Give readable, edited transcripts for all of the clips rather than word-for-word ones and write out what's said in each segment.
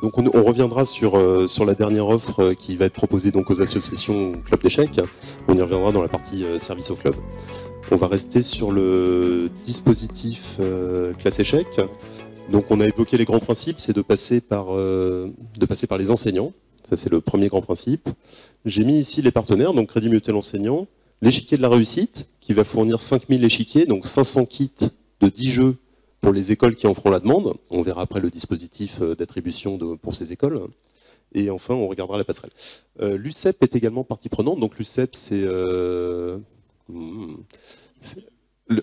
Donc on reviendra sur la dernière offre qui va être proposée donc aux associations club d'échecs. On y reviendra dans la partie service au club. On va rester sur le dispositif classe échec. Donc on a évoqué les grands principes, c'est de passer par les enseignants. Ça c'est le premier grand principe. J'ai mis ici les partenaires, donc Crédit Mutuel Enseignant, l'échiquier de la réussite qui va fournir 5000 échiquiers, donc 500 kits de 10 jeux pour les écoles qui en feront la demande. On verra après le dispositif d'attribution pour ces écoles. Et enfin, on regardera la passerelle. L'UCEP est également partie prenante. Donc l'UCEP, c'est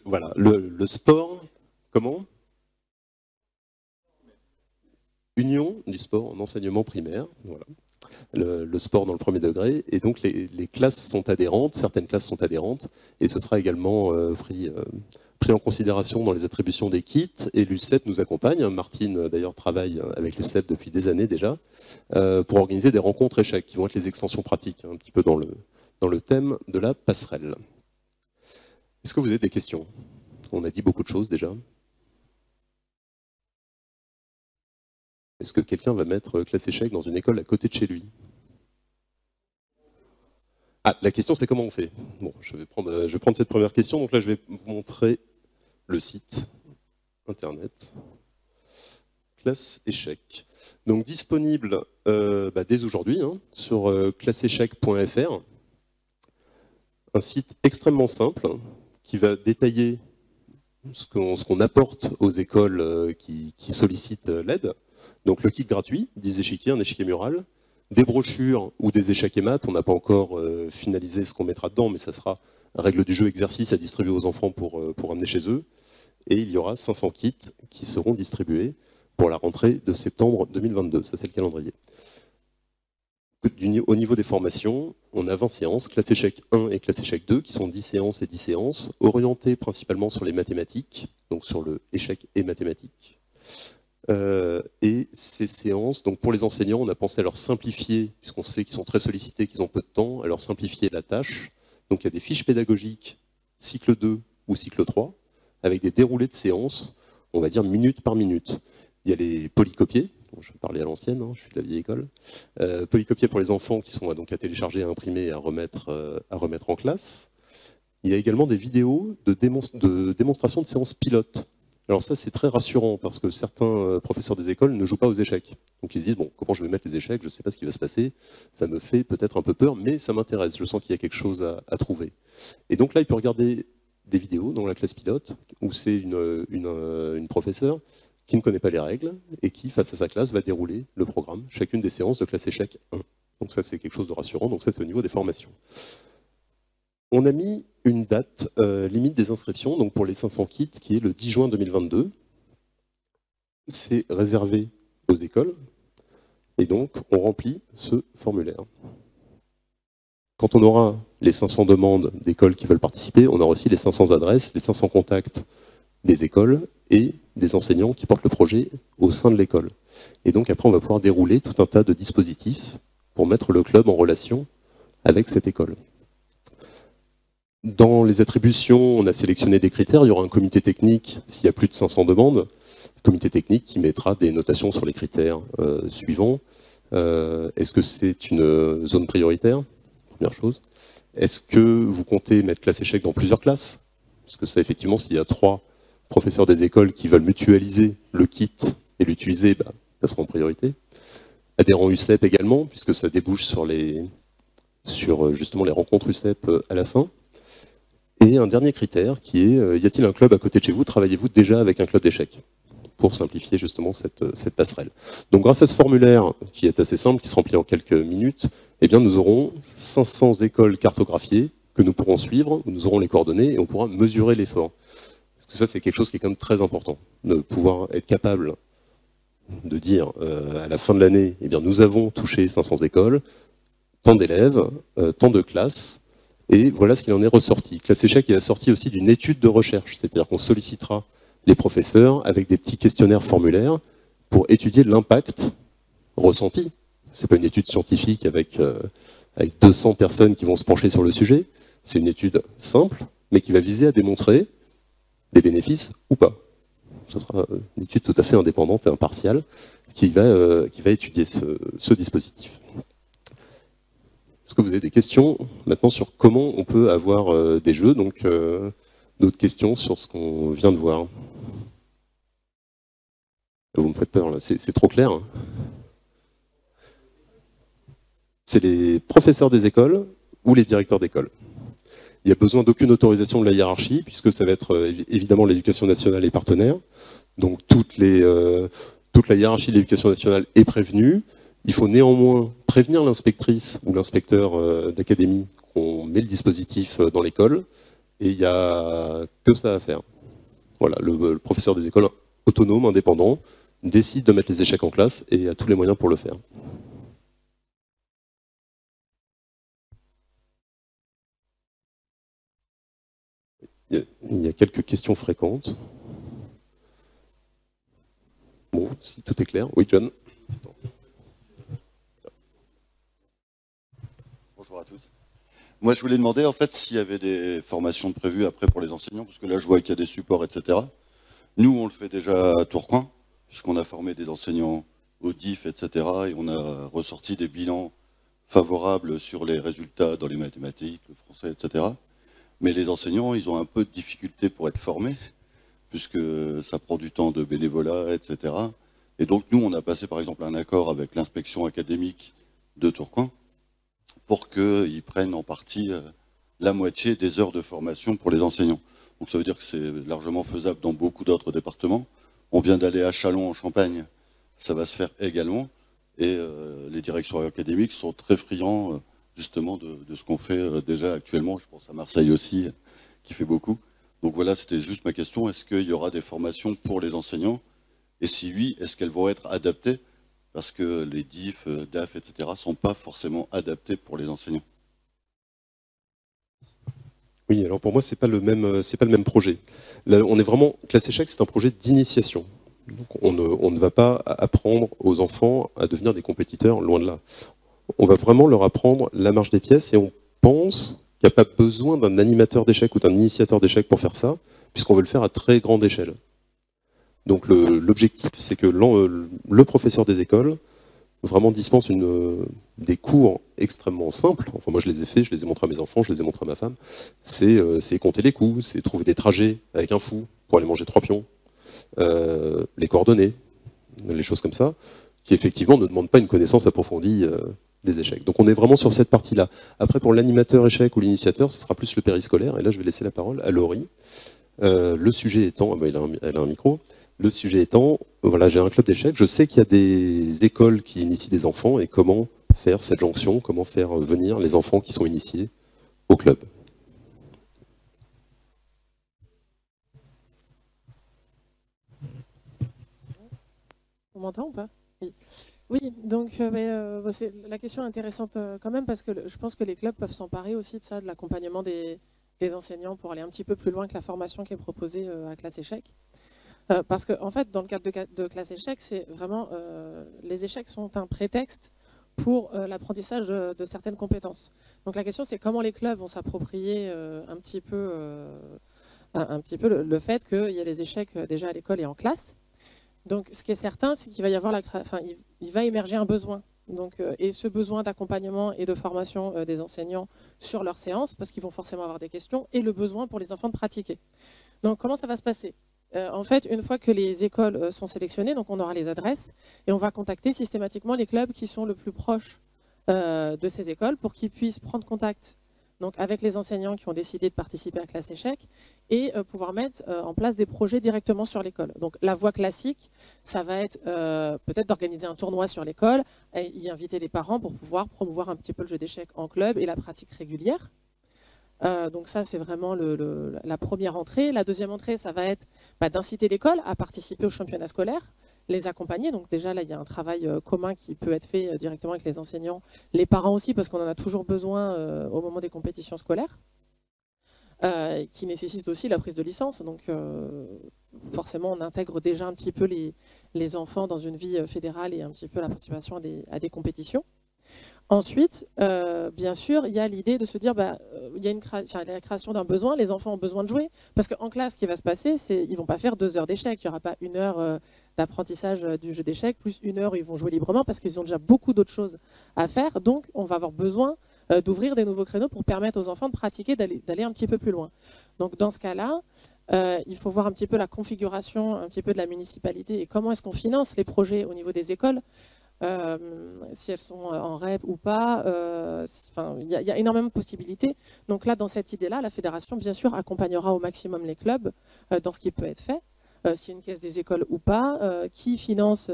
voilà, le sport. Comment ? Union du sport en enseignement primaire. Voilà. Le sport dans le premier degré. Et donc les classes sont adhérentes, certaines classes sont adhérentes. Et ce sera également pris en considération dans les attributions des kits, et l'UCEP nous accompagne. Martine, d'ailleurs, travaille avec l'UCEP depuis des années déjà, pour organiser des rencontres échecs, qui vont être les extensions pratiques, un petit peu dans le thème de la passerelle. Est-ce que vous avez des questions? On a dit beaucoup de choses déjà. Est-ce que quelqu'un va mettre classe échec dans une école à côté de chez lui? Ah, la question c'est comment on fait? Bon, je vais prendre cette première question. Donc là, je vais vous montrer le site internet classe échec. Donc disponible dès aujourd'hui sur classeéchec.fr. Un site extrêmement simple qui va détailler ce qu'on apporte aux écoles qui sollicitent l'aide. Donc le kit gratuit, 10 échiquiers, un échiquier mural, des brochures ou des échecs et maths. On n'a pas encore finalisé ce qu'on mettra dedans, mais ça sera règle du jeu, exercice à distribuer aux enfants pour amener chez eux. Et il y aura 500 kits qui seront distribués pour la rentrée de septembre 2022. Ça, c'est le calendrier. Au niveau des formations, on a 20 séances, classe échec 1 et classe échec 2, qui sont 10 séances et 10 séances, orientées principalement sur les mathématiques, donc sur le échec et mathématiques. Et ces séances, donc pour les enseignants, on a pensé à leur simplifier, puisqu'on sait qu'ils sont très sollicités, qu'ils ont peu de temps, à leur simplifier la tâche. Donc il y a des fiches pédagogiques, cycle 2 ou cycle 3, avec des déroulés de séances, on va dire minute par minute. Il y a les polycopiés, je vais parler à l'ancienne, je suis de la vieille école, polycopiés pour les enfants qui sont donc à télécharger, à imprimer et à remettre en classe. Il y a également des vidéos de démonstration de séances pilotes. Alors ça, c'est très rassurant parce que certains professeurs des écoles ne jouent pas aux échecs. Donc ils se disent, bon, comment je vais mettre les échecs, je ne sais pas ce qui va se passer, ça me fait peut-être un peu peur, mais ça m'intéresse, je sens qu'il y a quelque chose à trouver. Et donc là, il peut regarder des vidéos dans la classe pilote où c'est une professeure qui ne connaît pas les règles et qui, face à sa classe, va dérouler le programme, chacune des séances de classe échec 1. Donc ça, c'est quelque chose de rassurant. Donc ça, c'est au niveau des formations. On a mis une date limite des inscriptions, donc pour les 500 kits, qui est le 10 juin 2022. C'est réservé aux écoles, et donc on remplit ce formulaire. Quand on aura les 500 demandes d'écoles qui veulent participer, on aura aussi les 500 adresses, les 500 contacts des écoles et des enseignants qui portent le projet au sein de l'école. Et donc après, on va pouvoir dérouler tout un tas de dispositifs pour mettre le club en relation avec cette école. Dans les attributions, on a sélectionné des critères. Il y aura un comité technique s'il y a plus de 500 demandes. Comité technique qui mettra des notations sur les critères suivants. Est-ce que c'est une zone prioritaire? Première chose. Est-ce que vous comptez mettre classe échec dans plusieurs classes? Parce que ça, effectivement, s'il y a 3 professeurs des écoles qui veulent mutualiser le kit et l'utiliser, ça sera en priorité. Adhérents UCEP également, puisque ça débouche sur justement les rencontres UCEP à la fin. Et un dernier critère qui est, y a-t-il un club à côté de chez vous? Travaillez-vous déjà avec un club d'échecs? Pour simplifier justement cette passerelle. Donc grâce à ce formulaire, qui est assez simple, qui se remplit en quelques minutes, eh bien, nous aurons 500 écoles cartographiées que nous pourrons suivre, nous aurons les coordonnées et on pourra mesurer l'effort. Parce que ça, c'est quelque chose qui est quand même très important, de pouvoir être capable de dire à la fin de l'année, eh bien, nous avons touché 500 écoles, tant d'élèves, tant de classes, et voilà ce qu'il en est ressorti. Classe échec est assorti aussi d'une étude de recherche, c'est-à-dire qu'on sollicitera les professeurs avec des petits questionnaires formulaires pour étudier l'impact ressenti. Ce n'est pas une étude scientifique avec 200 personnes qui vont se pencher sur le sujet, c'est une étude simple, mais qui va viser à démontrer des bénéfices ou pas. Ce sera une étude tout à fait indépendante et impartiale qui va étudier ce dispositif. Est-ce que vous avez des questions maintenant sur comment on peut avoir des jeux, donc d'autres questions sur ce qu'on vient de voir? Vous me faites peur là, c'est trop clair, hein. C'est les professeurs des écoles ou les directeurs d'école. Il n'y a besoin d'aucune autorisation de la hiérarchie, puisque ça va être évidemment l'éducation nationale et partenaires. Donc toute la hiérarchie de l'éducation nationale est prévenue. Il faut néanmoins prévenir l'inspectrice ou l'inspecteur d'académie qu'on met le dispositif dans l'école, et il n'y a que ça à faire. Voilà, le professeur des écoles autonome, indépendant, décide de mettre les échecs en classe et a tous les moyens pour le faire. Il y a quelques questions fréquentes. Bon, si tout est clair. Oui, John. Bonjour à tous. Moi, je voulais demander en fait s'il y avait des formations prévues après pour les enseignants, parce que là, je vois qu'il y a des supports, etc. Nous, on le fait déjà à Tourcoing, puisqu'on a formé des enseignants au DIF, etc. Et on a ressorti des bilans favorables sur les résultats dans les mathématiques, le français, etc. Mais les enseignants, ils ont un peu de difficulté pour être formés, puisque ça prend du temps de bénévolat, etc. Et donc, nous, on a passé, par exemple, un accord avec l'inspection académique de Tourcoing pour qu'ils prennent en partie la moitié des heures de formation pour les enseignants. Donc, ça veut dire que c'est largement faisable dans beaucoup d'autres départements. On vient d'aller à Châlons, en Champagne, ça va se faire également. Et les directions académiques sont très friands justement de ce qu'on fait déjà actuellement. Je pense à Marseille aussi, qui fait beaucoup. Donc voilà, c'était juste ma question. Est-ce qu'il y aura des formations pour les enseignants? Et si oui, est-ce qu'elles vont être adaptées? Parce que les DIF, DAF, etc. ne sont pas forcément adaptés pour les enseignants. Oui, alors pour moi, c'est pas le même projet. Là, on est vraiment, Classe Échec, c'est un projet d'initiation. Donc on ne va pas apprendre aux enfants à devenir des compétiteurs, loin de là. On va vraiment leur apprendre la marche des pièces et on pense qu'il n'y a pas besoin d'un animateur d'échecs ou d'un initiateur d'échecs pour faire ça, puisqu'on veut le faire à très grande échelle. Donc l'objectif, c'est que le professeur des écoles vraiment dispense des cours extrêmement simples. Enfin, moi, je les ai faits, je les ai montrés à mes enfants, je les ai montrés à ma femme. C'est compter les coups, c'est trouver des trajets avec un fou pour aller manger 3 pions, les coordonnées, les choses comme ça, qui effectivement ne demandent pas une connaissance approfondie des échecs. Donc on est vraiment sur cette partie-là. Après, pour l'animateur échec ou l'initiateur, ce sera plus le périscolaire. Et là, je vais laisser la parole à Laurie. Le sujet étant, elle a un micro. Le sujet étant, voilà, j'ai un club d'échecs. Je sais qu'il y a des écoles qui initient des enfants et comment faire cette jonction, comment faire venir les enfants qui sont initiés au club. On m'entend ou pas? Oui. Oui, donc la question est intéressante quand même parce que je pense que les clubs peuvent s'emparer aussi de ça, de l'accompagnement des enseignants pour aller un petit peu plus loin que la formation qui est proposée à Classe Échec. Parce qu'en fait, dans le cadre de Classe Échec, c'est vraiment les échecs sont un prétexte pour l'apprentissage de certaines compétences. Donc la question, c'est comment les clubs vont s'approprier un petit peu le fait qu'il y a les échecs déjà à l'école et en classe. Donc, ce qui est certain, c'est qu'il va y avoir il va émerger un besoin. Donc, et ce besoin d'accompagnement et de formation des enseignants sur leurs séances, parce qu'ils vont forcément avoir des questions, et le besoin pour les enfants de pratiquer. Donc, comment ça va se passer? En fait, une fois que les écoles sont sélectionnées, donc on aura les adresses, et on va contacter systématiquement les clubs qui sont le plus proches de ces écoles pour qu'ils puissent prendre contact donc avec les enseignants qui ont décidé de participer à Classe Échec et pouvoir mettre en place des projets directement sur l'école. Donc la voie classique, ça va être peut-être d'organiser un tournoi sur l'école et y inviter les parents pour pouvoir promouvoir un petit peu le jeu d'échecs en club et la pratique régulière. Donc ça, c'est vraiment la première entrée. La deuxième entrée, ça va être d'inciter l'école à participer au championnat scolaire, les accompagner. Donc déjà, là, il y a un travail commun qui peut être fait directement avec les enseignants, les parents aussi, parce qu'on en a toujours besoin au moment des compétitions scolaires, qui nécessitent aussi la prise de licence. Donc forcément, on intègre déjà un petit peu les enfants dans une vie fédérale et un petit peu la participation à des compétitions. Ensuite, bien sûr, il y a l'idée de se dire, il y a la création d'un besoin, les enfants ont besoin de jouer, parce qu'en classe, ce qui va se passer, c'est qu'ils ne vont pas faire 2 heures d'échecs, il n'y aura pas 1 heure d'apprentissage du jeu d'échecs, plus 1 heure où ils vont jouer librement, parce qu'ils ont déjà beaucoup d'autres choses à faire, donc on va avoir besoin d'ouvrir des nouveaux créneaux pour permettre aux enfants de pratiquer, d'aller un petit peu plus loin. Donc dans ce cas-là, il faut voir un petit peu la configuration un petit peu de la municipalité et comment est-ce qu'on finance les projets au niveau des écoles. Si elles sont en REP ou pas, il y a énormément de possibilités. Donc là, dans cette idée-là, la fédération, bien sûr, accompagnera au maximum les clubs dans ce qui peut être fait. S'il y a une caisse des écoles ou pas, qui finance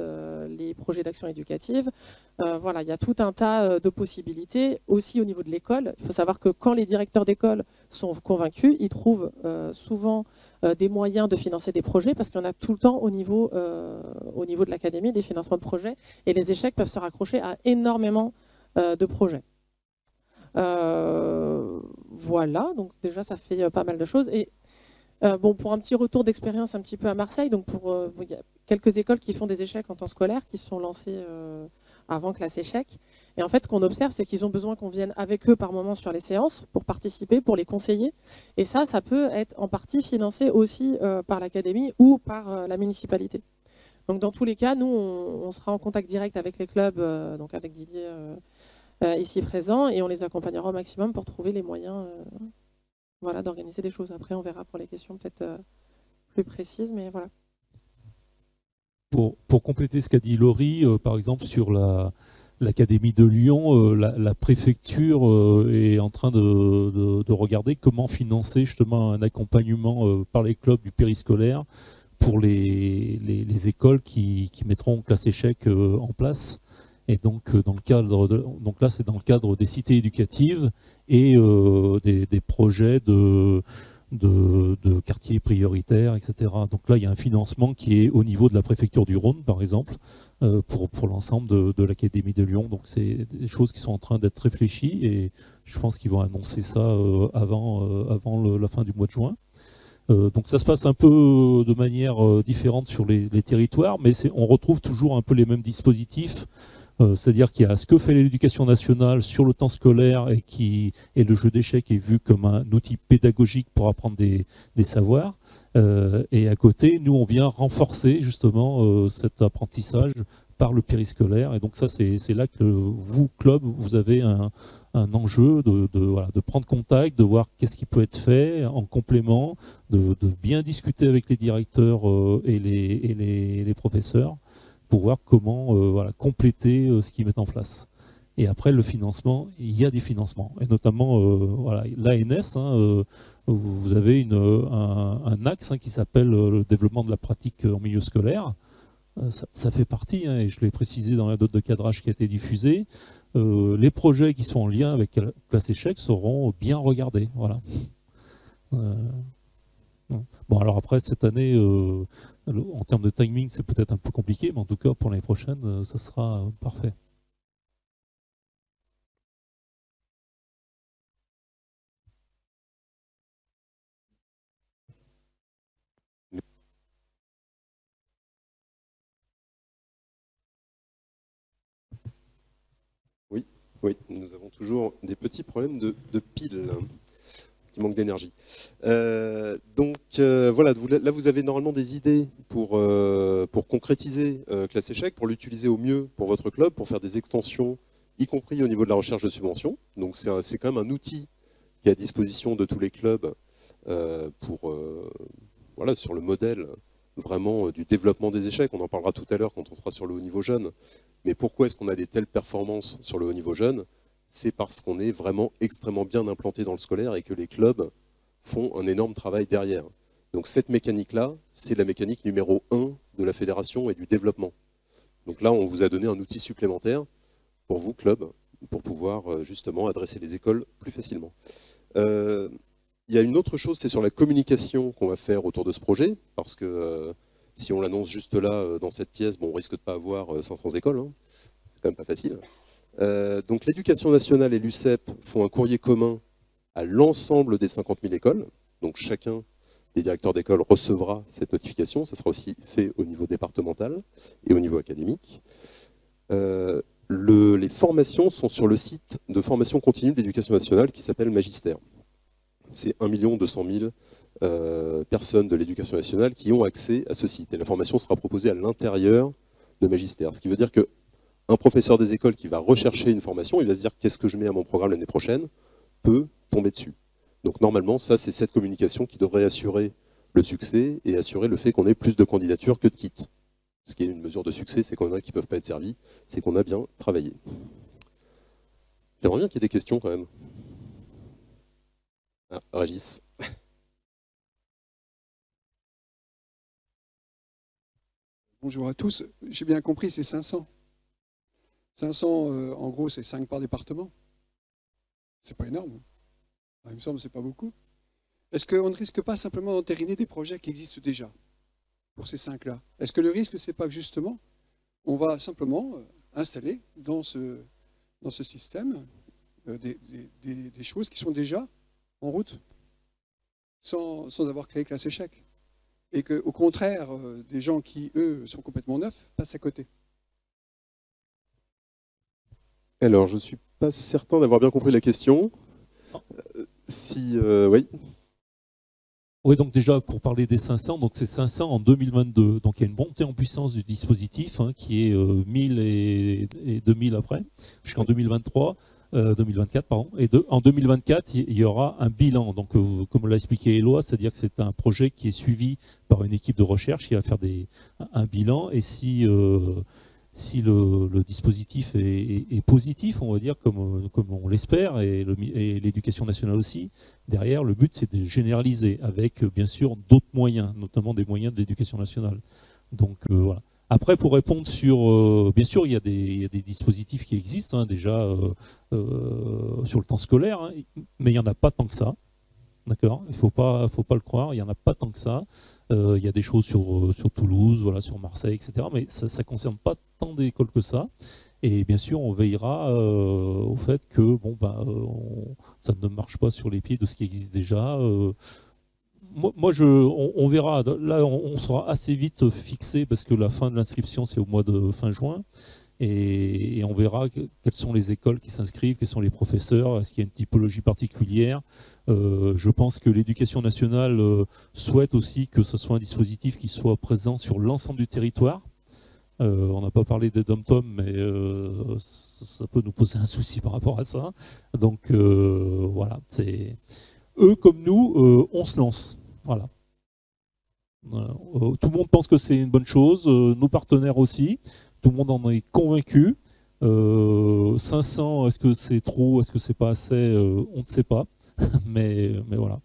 les projets d'action éducative. Voilà, il y a tout un tas de possibilités. Aussi au niveau de l'école, il faut savoir que quand les directeurs d'école sont convaincus, ils trouvent souvent des moyens de financer des projets parce qu'il y en a tout le temps au niveau de l'académie, des financements de projets. Et les échecs peuvent se raccrocher à énormément de projets. Voilà, donc déjà ça fait pas mal de choses. Et pour un petit retour d'expérience un petit peu à Marseille, donc il y a quelques écoles qui font des échecs en temps scolaire qui se sont lancées avant classe échec. Et en fait, ce qu'on observe, c'est qu'ils ont besoin qu'on vienne avec eux par moment sur les séances pour participer, pour les conseiller. Et ça peut être en partie financé aussi par l'académie ou par la municipalité. Donc dans tous les cas, nous, on sera en contact direct avec les clubs, donc avec Didier ici présent, et on les accompagnera au maximum pour trouver les moyens voilà, d'organiser des choses. Après, on verra pour les questions peut-être plus précises, mais voilà. Pour compléter ce qu'a dit Laurie, par exemple, sur l'Académie de Lyon, la préfecture est en train de regarder comment financer justement un accompagnement par les clubs du périscolaire pour les écoles qui mettront classe échec en place. Et donc, donc là, c'est dans le cadre des cités éducatives et des projets de quartiers prioritaires, etc. Donc là, il y a un financement qui est au niveau de la préfecture du Rhône, par exemple, pour l'ensemble de l'Académie de Lyon. Donc c'est des choses qui sont en train d'être réfléchies et je pense qu'ils vont annoncer ça avant la fin du mois de juin. Donc ça se passe un peu de manière différente sur les territoires, mais on retrouve toujours un peu les mêmes dispositifs. C'est-à-dire qu'il y a ce que fait l'éducation nationale sur le temps scolaire et le jeu d'échecs est vu comme un outil pédagogique pour apprendre des savoirs. Et à côté, nous, on vient renforcer justement cet apprentissage par le périscolaire. Et donc ça, c'est là que vous, club, vous avez un enjeu de prendre contact, de voir qu'est-ce qui peut être fait en complément, de bien discuter avec les directeurs et les professeurs, pour voir comment compléter ce qu'ils mettent en place. Et après, le financement, il y a des financements. Et notamment, l'ANS, vous avez un axe qui s'appelle le développement de la pratique en milieu scolaire. Ça fait partie, et je l'ai précisé dans la note de cadrage qui a été diffusée. Les projets qui sont en lien avec classe échec seront bien regardés. Voilà. Bon, alors après, cette année, en termes de timing, c'est peut-être un peu compliqué, mais en tout cas, pour l'année prochaine, ça sera parfait. Oui, nous avons toujours des petits problèmes de piles. Qui manque d'énergie. Donc voilà, là vous avez normalement des idées pour concrétiser classe échec, pour l'utiliser au mieux pour votre club, pour faire des extensions, y compris au niveau de la recherche de subventions. Donc c'est quand même un outil qui est à disposition de tous les clubs voilà, sur le modèle vraiment du développement des échecs. On en parlera tout à l'heure quand on sera sur le haut niveau jeune. Mais pourquoi est-ce qu'on a des telles performances sur le haut niveau jeune ? C'est parce qu'on est vraiment extrêmement bien implanté dans le scolaire et que les clubs font un énorme travail derrière. Donc cette mécanique-là, c'est la mécanique numéro 1 de la fédération et du développement. Donc là, on vous a donné un outil supplémentaire pour vous, club, pour pouvoir justement adresser les écoles plus facilement. Il y a une autre chose, c'est sur la communication qu'on va faire autour de ce projet, parce que si on l'annonce juste là, dans cette pièce, bon, on risque de pas avoir 500 écoles, hein. C'est quand même pas facile. Donc l'éducation nationale et l'UCEP font un courrier commun à l'ensemble des 50 000 écoles. Donc chacun des directeurs d'école recevra cette notification. Ça sera aussi fait au niveau départemental et au niveau académique. Les formations sont sur le site de formation continue de l'éducation nationale qui s'appelle Magister. C'est 1 200 000 personnes de l'éducation nationale qui ont accès à ce site. Et la formation sera proposée à l'intérieur de Magister. Ce qui veut dire qu'un professeur des écoles qui va rechercher une formation, il va se dire qu'est-ce que je mets à mon programme l'année prochaine, peut tomber dessus. Donc normalement, ça c'est cette communication qui devrait assurer le succès et assurer le fait qu'on ait plus de candidatures que de kits. Ce qui est une mesure de succès, c'est qu'on a qui ne peuvent pas être servis, c'est qu'on a bien travaillé. J'aimerais bien qu'il y ait des questions quand même. Ah, Régis. Bonjour à tous. J'ai bien compris, c'est 500. 500, en gros, c'est 5 par département. C'est pas énorme. Il me semble que c'est pas beaucoup. Est-ce qu'on ne risque pas simplement d'entériner des projets qui existent déjà pour ces 5-là? Est-ce que le risque, c'est pas que justement, on va simplement installer dans ce système des choses qui sont déjà en route, sans avoir créé classe échec? Et qu'au contraire, des gens qui, eux, sont complètement neufs, passent à côté. Alors, je ne suis pas certain d'avoir bien compris la question. Oui. Oui, donc déjà, pour parler des 500, donc c'est 500 en 2022. Donc il y a une montée en puissance du dispositif qui est 1000 et 2000 après, jusqu'en 2023. 2024, pardon. Et en 2024, il y aura un bilan. Donc, comme l'a expliqué Éloi, c'est-à-dire que c'est un projet qui est suivi par une équipe de recherche qui va faire un bilan. Et si le dispositif est positif, on va dire, comme on l'espère, et l'éducation nationale aussi, derrière, le but, c'est de généraliser avec, bien sûr, d'autres moyens, notamment des moyens de l'éducation nationale. Donc, voilà. Après, pour répondre sur... bien sûr, il y a des dispositifs qui existent déjà sur le temps scolaire, hein, mais il n'y en a pas tant que ça. D'accord ? Il ne faut pas le croire, il n'y en a pas tant que ça. Il y a des choses sur Toulouse, voilà, sur Marseille, etc. Mais ça ne concerne pas tant d'écoles que ça. Et bien sûr, on veillera au fait que ça ne marche pas sur les pieds de ce qui existe déjà. On verra. Là, on sera assez vite fixé parce que la fin de l'inscription, c'est au mois de fin juin. Et on verra quelles sont les écoles qui s'inscrivent, quels sont les professeurs, est-ce qu'il y a une typologie particulière. Je pense que l'éducation nationale souhaite aussi que ce soit un dispositif qui soit présent sur l'ensemble du territoire. On n'a pas parlé des dom-tom, mais ça peut nous poser un souci par rapport à ça. Donc voilà, eux comme nous, on se lance. Voilà. Tout le monde pense que c'est une bonne chose, nos partenaires aussi, tout le monde en est convaincu. 500, est-ce que c'est trop, est-ce que c'est pas assez, on ne sait pas, mais voilà.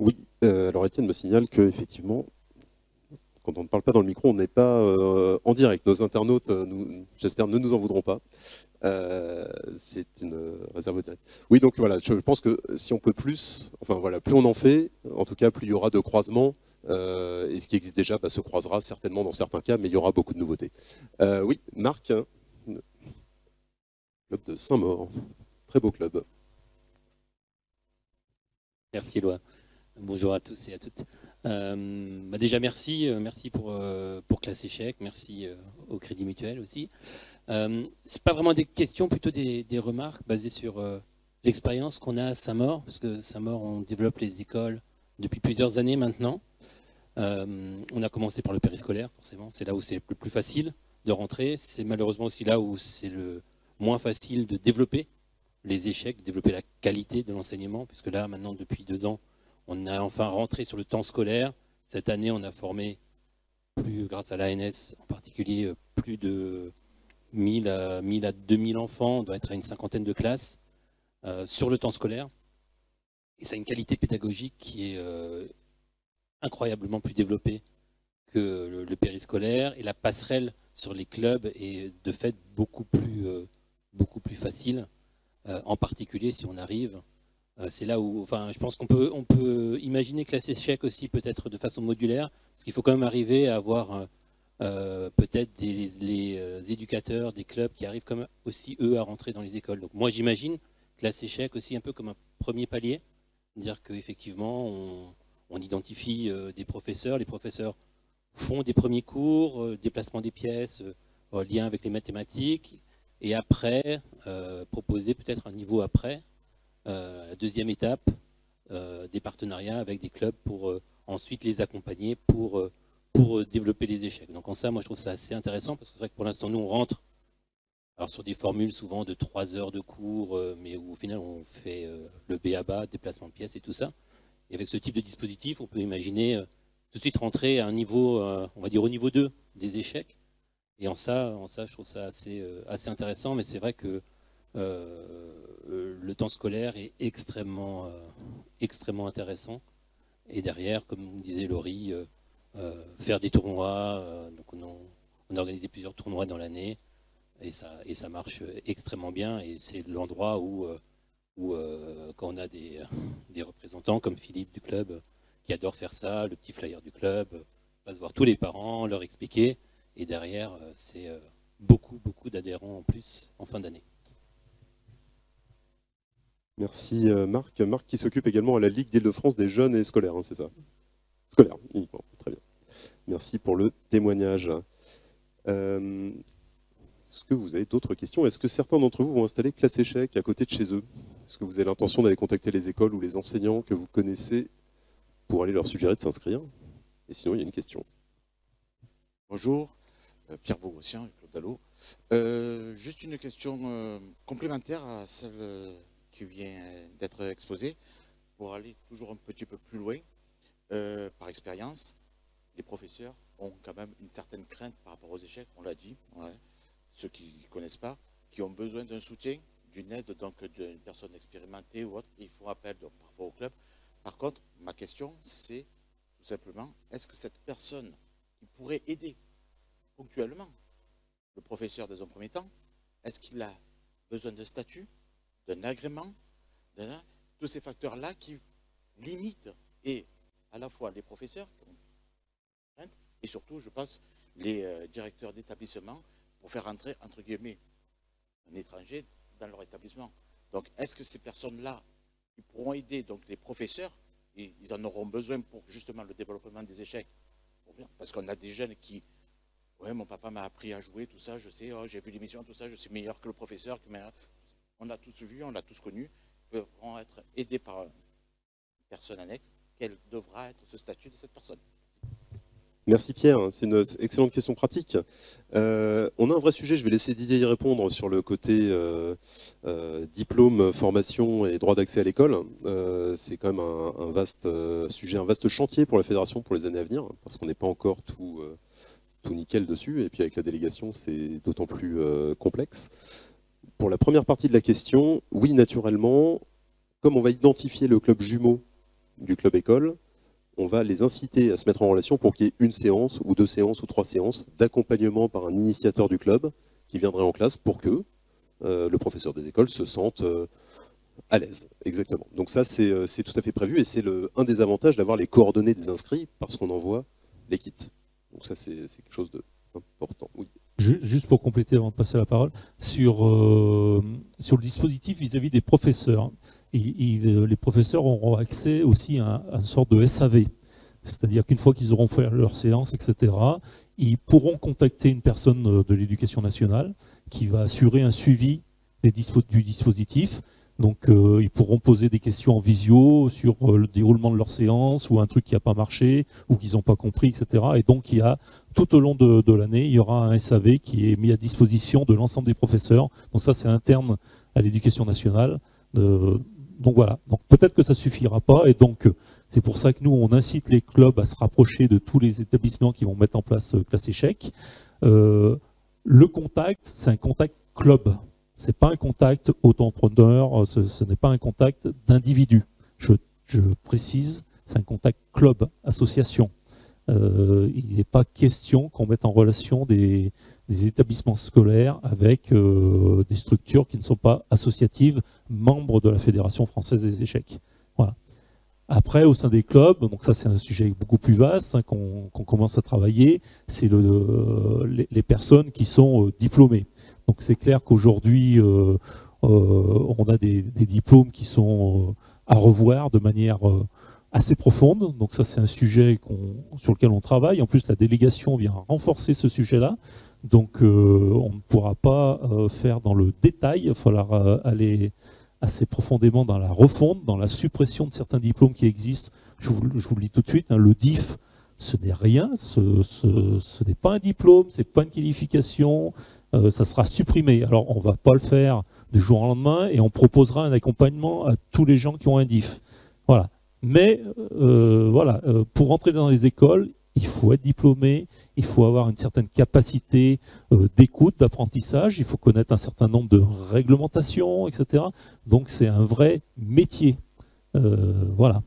Oui, alors Étienne me signale qu'effectivement, quand on ne parle pas dans le micro, on n'est pas en direct. Nos internautes, j'espère, ne nous en voudront pas. C'est une réserve directe. Oui, donc voilà, je pense que si on peut plus, enfin voilà, plus on en fait, en tout cas, plus il y aura de croisements. Et ce qui existe déjà se croisera certainement dans certains cas, mais il y aura beaucoup de nouveautés. Oui, Marc, club de Saint-Maur, très beau club. Merci Éloi. Bonjour à tous et à toutes. Déjà merci pour Classe Échec, merci au Crédit Mutuel aussi. C'est pas vraiment des questions, plutôt des remarques basées sur l'expérience qu'on a à Saint-Maur, parce que Saint-Maur, on développe les écoles depuis plusieurs années maintenant. On a commencé par le périscolaire, forcément, c'est là où c'est le plus facile de rentrer. C'est malheureusement aussi là où c'est le moins facile de développer les échecs, de développer la qualité de l'enseignement, puisque là, maintenant, depuis 2 ans, on a enfin rentré sur le temps scolaire. Cette année, on a formé, grâce à l'ANS en particulier, plus de 1000 à 2000 enfants, on doit être à une 50aine de classes, sur le temps scolaire. Et ça a une qualité pédagogique qui est incroyablement plus développée que le périscolaire, et la passerelle sur les clubs est de fait beaucoup plus facile, en particulier si on arrive. C'est là où, enfin, je pense qu'on peut imaginer classer échec aussi peut-être de façon modulaire, parce qu'il faut quand même arriver à avoir peut-être les éducateurs des clubs qui arrivent comme aussi eux à rentrer dans les écoles. Donc moi j'imagine classe échec aussi un peu comme un premier palier, dire qu'effectivement on identifie des professeurs, les professeurs font des premiers cours, déplacement des pièces, lien avec les mathématiques, et après proposer peut-être un niveau après, la deuxième étape, des partenariats avec des clubs pour ensuite les accompagner pour développer les échecs. Donc en ça, moi je trouve ça assez intéressant, parce que c'est vrai que pour l'instant nous on rentre alors sur des formules souvent de 3 heures de cours, mais où au final on fait le B.A.B.A, déplacement de pièces et tout ça. Et avec ce type de dispositif, on peut imaginer tout de suite rentrer à un niveau, on va dire au niveau 2 des échecs. Et en ça je trouve ça assez intéressant, mais c'est vrai que le temps scolaire est extrêmement intéressant. Et derrière, comme disait Laurie, faire des tournois, donc on a organisé plusieurs tournois dans l'année, et ça marche extrêmement bien, et c'est l'endroit où quand on a des représentants comme Philippe du club qui adore faire ça, le petit flyer du club, va se voir tous les parents, leur expliquer, et derrière c'est beaucoup d'adhérents en plus en fin d'année. Merci Marc. Marc qui s'occupe également à la Ligue d'Île-de-France des jeunes et scolaires, hein, c'est ça? Scolaire, uniquement, très bien. Merci pour le témoignage. Est-ce que vous avez d'autres questions? Est-ce que certains d'entre vous vont installer classe échec à côté de chez eux? Est-ce que vous avez l'intention d'aller contacter les écoles ou les enseignants que vous connaissez pour aller leur suggérer de s'inscrire? Et sinon, il y a une question. Bonjour, Pierre Bourgossian et Claude Dallot. Juste une question complémentaire à celle qui vient d'être exposée, pour aller toujours un petit peu plus loin. Par expérience, les professeurs ont quand même une certaine crainte par rapport aux échecs, on l'a dit, ouais. Ceux qui ne connaissent pas, qui ont besoin d'un soutien, d'une aide, donc d'une personne expérimentée ou autre, ils font appel donc, par rapport au club. Par contre, ma question, c'est tout simplement, est-ce que cette personne qui pourrait aider ponctuellement le professeur dans un premier temps, est-ce qu'il a besoin d'un statut, d'un agrément, tous ces facteurs-là qui limitent et à la fois les professeurs et surtout, je pense, les directeurs d'établissement pour faire entrer, entre guillemets, un étranger dans leur établissement. Donc, est-ce que ces personnes-là qui pourront aider donc, les professeurs, ils en auront besoin pour justement le développement des échecs? Parce qu'on a des jeunes qui, ouais, mon papa m'a appris à jouer, tout ça, je sais, oh, j'ai vu l'émission, tout ça, je suis meilleur que le professeur. On l'a tous vu, on l'a tous connu, ils pourront être aidés par une personne annexe. Quel devra être ce statut de cette personne? Merci Pierre, c'est une excellente question pratique. On a un vrai sujet, je vais laisser Didier y répondre sur le côté diplôme, formation et droit d'accès à l'école. C'est quand même un vaste sujet, un vaste chantier pour la fédération pour les années à venir, parce qu'on n'est pas encore tout nickel dessus, et puis avec la délégation c'est d'autant plus complexe. Pour la première partie de la question, oui naturellement, comme on va identifier le club jumeau du club école, on va les inciter à se mettre en relation pour qu'il y ait une séance ou 2 séances ou 3 séances d'accompagnement par un initiateur du club qui viendrait en classe pour que le professeur des écoles se sente à l'aise. Exactement. Donc ça, c'est tout à fait prévu et c'est un des avantages d'avoir les coordonnées des inscrits parce qu'on envoie les kits. Donc ça, c'est quelque chose d'important. Oui. Juste pour compléter avant de passer la parole, sur le dispositif vis-à-vis des professeurs. Les professeurs auront accès aussi à une sorte de SAV, c'est-à-dire qu'une fois qu'ils auront fait leur séance, etc., ils pourront contacter une personne de l'éducation nationale qui va assurer un suivi du dispositif, Donc ils pourront poser des questions en visio sur le déroulement de leur séance ou un truc qui n'a pas marché ou qu'ils n'ont pas compris, etc. Et donc il y a tout au long de l'année, il y aura un SAV qui est mis à disposition de l'ensemble des professeurs. Donc ça, c'est interne à l'éducation nationale. Donc voilà. Donc peut-être que ça suffira pas. Et donc c'est pour ça que nous, on incite les clubs à se rapprocher de tous les établissements qui vont mettre en place classe échec. Le contact, c'est un contact club. C'est pas un contact auto-entrepreneur, ce n'est pas un contact d'individu. Je précise, c'est un contact club, association. Il n'est pas question qu'on mette en relation des établissements scolaires avec des structures qui ne sont pas associatives, membres de la Fédération française des échecs. Voilà. Après, au sein des clubs, donc ça c'est un sujet beaucoup plus vaste hein, qu'on commence à travailler, c'est les personnes qui sont diplômées. Donc c'est clair qu'aujourd'hui, on a des diplômes qui sont à revoir de manière assez profonde. Donc ça c'est un sujet sur lequel on travaille. En plus la délégation vient renforcer ce sujet-là. Donc on ne pourra pas faire dans le détail, il va falloir aller assez profondément dans la refonte, dans la suppression de certains diplômes qui existent. Je vous le dis tout de suite, hein, le DIF, ce n'est rien, ce n'est pas un diplôme, ce n'est pas une qualification, ça sera supprimé. Alors on ne va pas le faire du jour au lendemain et on proposera un accompagnement à tous les gens qui ont un DIF. Voilà. Mais voilà, pour entrer dans les écoles, il faut être diplômé, il faut avoir une certaine capacité d'écoute, d'apprentissage, il faut connaître un certain nombre de réglementations, etc. Donc c'est un vrai métier. Voilà.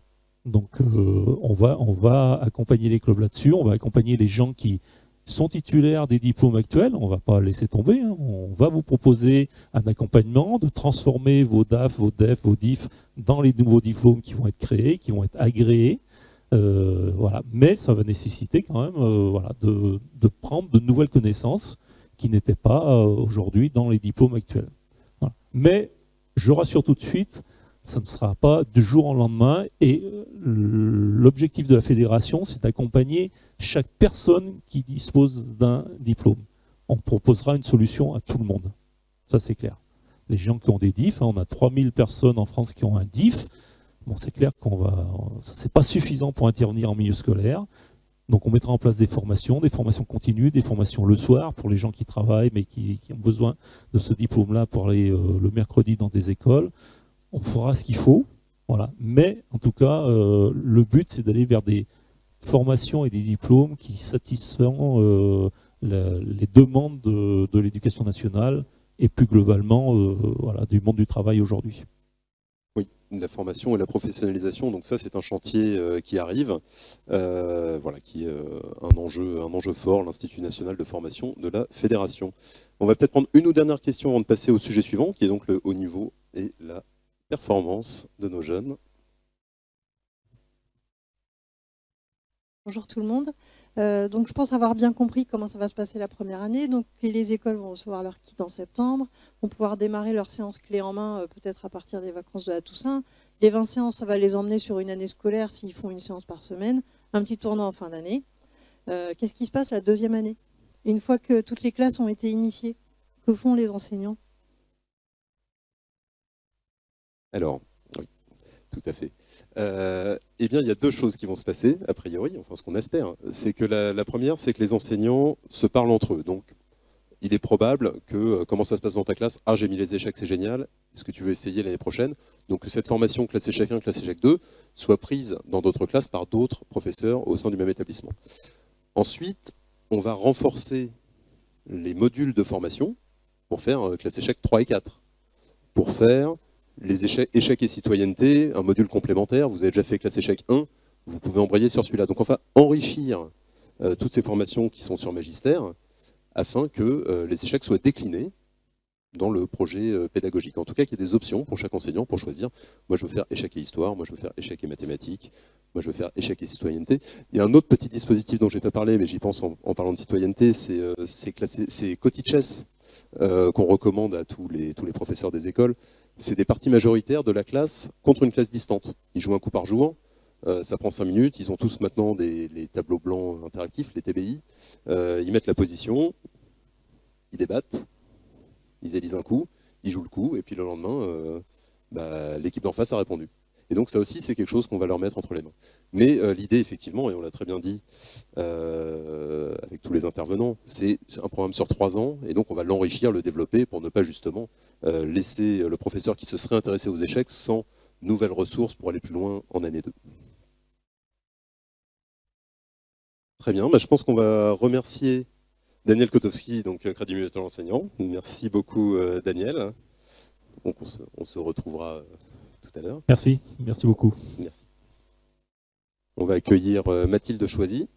Donc on va accompagner les clubs là-dessus, on va accompagner les gens qui sont titulaires des diplômes actuels, on ne va pas laisser tomber, hein. On va vous proposer un accompagnement de transformer vos DAF, vos DEF, vos DIF dans les nouveaux diplômes qui vont être créés, qui vont être agréés. Voilà. Mais ça va nécessiter quand même voilà, de prendre de nouvelles connaissances qui n'étaient pas aujourd'hui dans les diplômes actuels. Voilà. Mais je rassure tout de suite, ça ne sera pas du jour au lendemain et l'objectif de la fédération, c'est d'accompagner chaque personne qui dispose d'un diplôme. On proposera une solution à tout le monde. Ça c'est clair. Les gens qui ont des DIF, hein, on a 3000 personnes en France qui ont un DIF. Bon, c'est clair ça c'est pas suffisant pour intervenir en milieu scolaire. Donc on mettra en place des formations continues, des formations le soir pour les gens qui travaillent mais qui ont besoin de ce diplôme-là pour aller le mercredi dans des écoles. On fera ce qu'il faut, voilà. Mais en tout cas, le but c'est d'aller vers des formations et des diplômes qui satisfont les demandes de l'éducation nationale et plus globalement voilà, du monde du travail aujourd'hui. Oui, la formation et la professionnalisation, donc ça c'est un chantier qui arrive, voilà, qui est un enjeu fort, l'Institut national de formation de la Fédération. On va peut-être prendre une ou dernière question avant de passer au sujet suivant, qui est donc le haut niveau et la performance de nos jeunes. Bonjour tout le monde. Donc je pense avoir bien compris comment ça va se passer la première année. Donc les écoles vont recevoir leur kit en septembre, vont pouvoir démarrer leur séance clé en main peut-être à partir des vacances de la Toussaint. Les 20 séances, ça va les emmener sur une année scolaire s'ils font une séance par semaine, un petit tournoi en fin d'année. Qu'est-ce qui se passe la deuxième année? Une fois que toutes les classes ont été initiées, que font les enseignants? Alors, oui, tout à fait. Eh bien, il y a deux choses qui vont se passer, a priori, enfin ce qu'on espère. C'est que la première, c'est que les enseignants se parlent entre eux. Donc, il est probable que, comment ça se passe dans ta classe? Ah, j'ai mis les échecs, c'est génial. Est-ce que tu veux essayer l'année prochaine? Donc, que cette formation classe échec 1, classe échec 2 soit prise dans d'autres classes par d'autres professeurs au sein du même établissement. Ensuite, on va renforcer les modules de formation pour faire classe échec 3 et 4. Pour faire les échecs et citoyenneté, un module complémentaire, vous avez déjà fait classe échec 1, vous pouvez embrayer sur celui-là. Donc on va enrichir toutes ces formations qui sont sur Magistère afin que les échecs soient déclinés dans le projet pédagogique. En tout cas, qu'il y ait des options pour chaque enseignant pour choisir. Moi, je veux faire échec et histoire, moi, je veux faire échec et mathématiques, moi, je veux faire échec et citoyenneté. Il y a un autre petit dispositif dont je n'ai pas parlé, mais j'y pense en parlant de citoyenneté, c'est Cotichess qu'on recommande à tous les professeurs des écoles. C'est des parties majoritaires de la classe contre une classe distante. Ils jouent un coup par jour, ça prend 5 minutes, ils ont tous maintenant les tableaux blancs interactifs, les TBI. Ils mettent la position, ils débattent, ils élisent un coup, ils jouent le coup, et puis le lendemain, l'équipe d'en face a répondu. Et donc ça aussi, c'est quelque chose qu'on va leur mettre entre les mains. Mais l'idée, effectivement, et on l'a très bien dit avec tous les intervenants, c'est un programme sur 3 ans, et donc on va l'enrichir, le développer, pour ne pas justement laisser le professeur qui se serait intéressé aux échecs sans nouvelles ressources pour aller plus loin en année 2. Très bien, je pense qu'on va remercier Daniel Kotowski, donc Crédit Mutuel enseignant. Merci beaucoup Daniel. Donc on se retrouvera tout à l'heure. Merci beaucoup. Merci. On va accueillir Mathilde Choisy.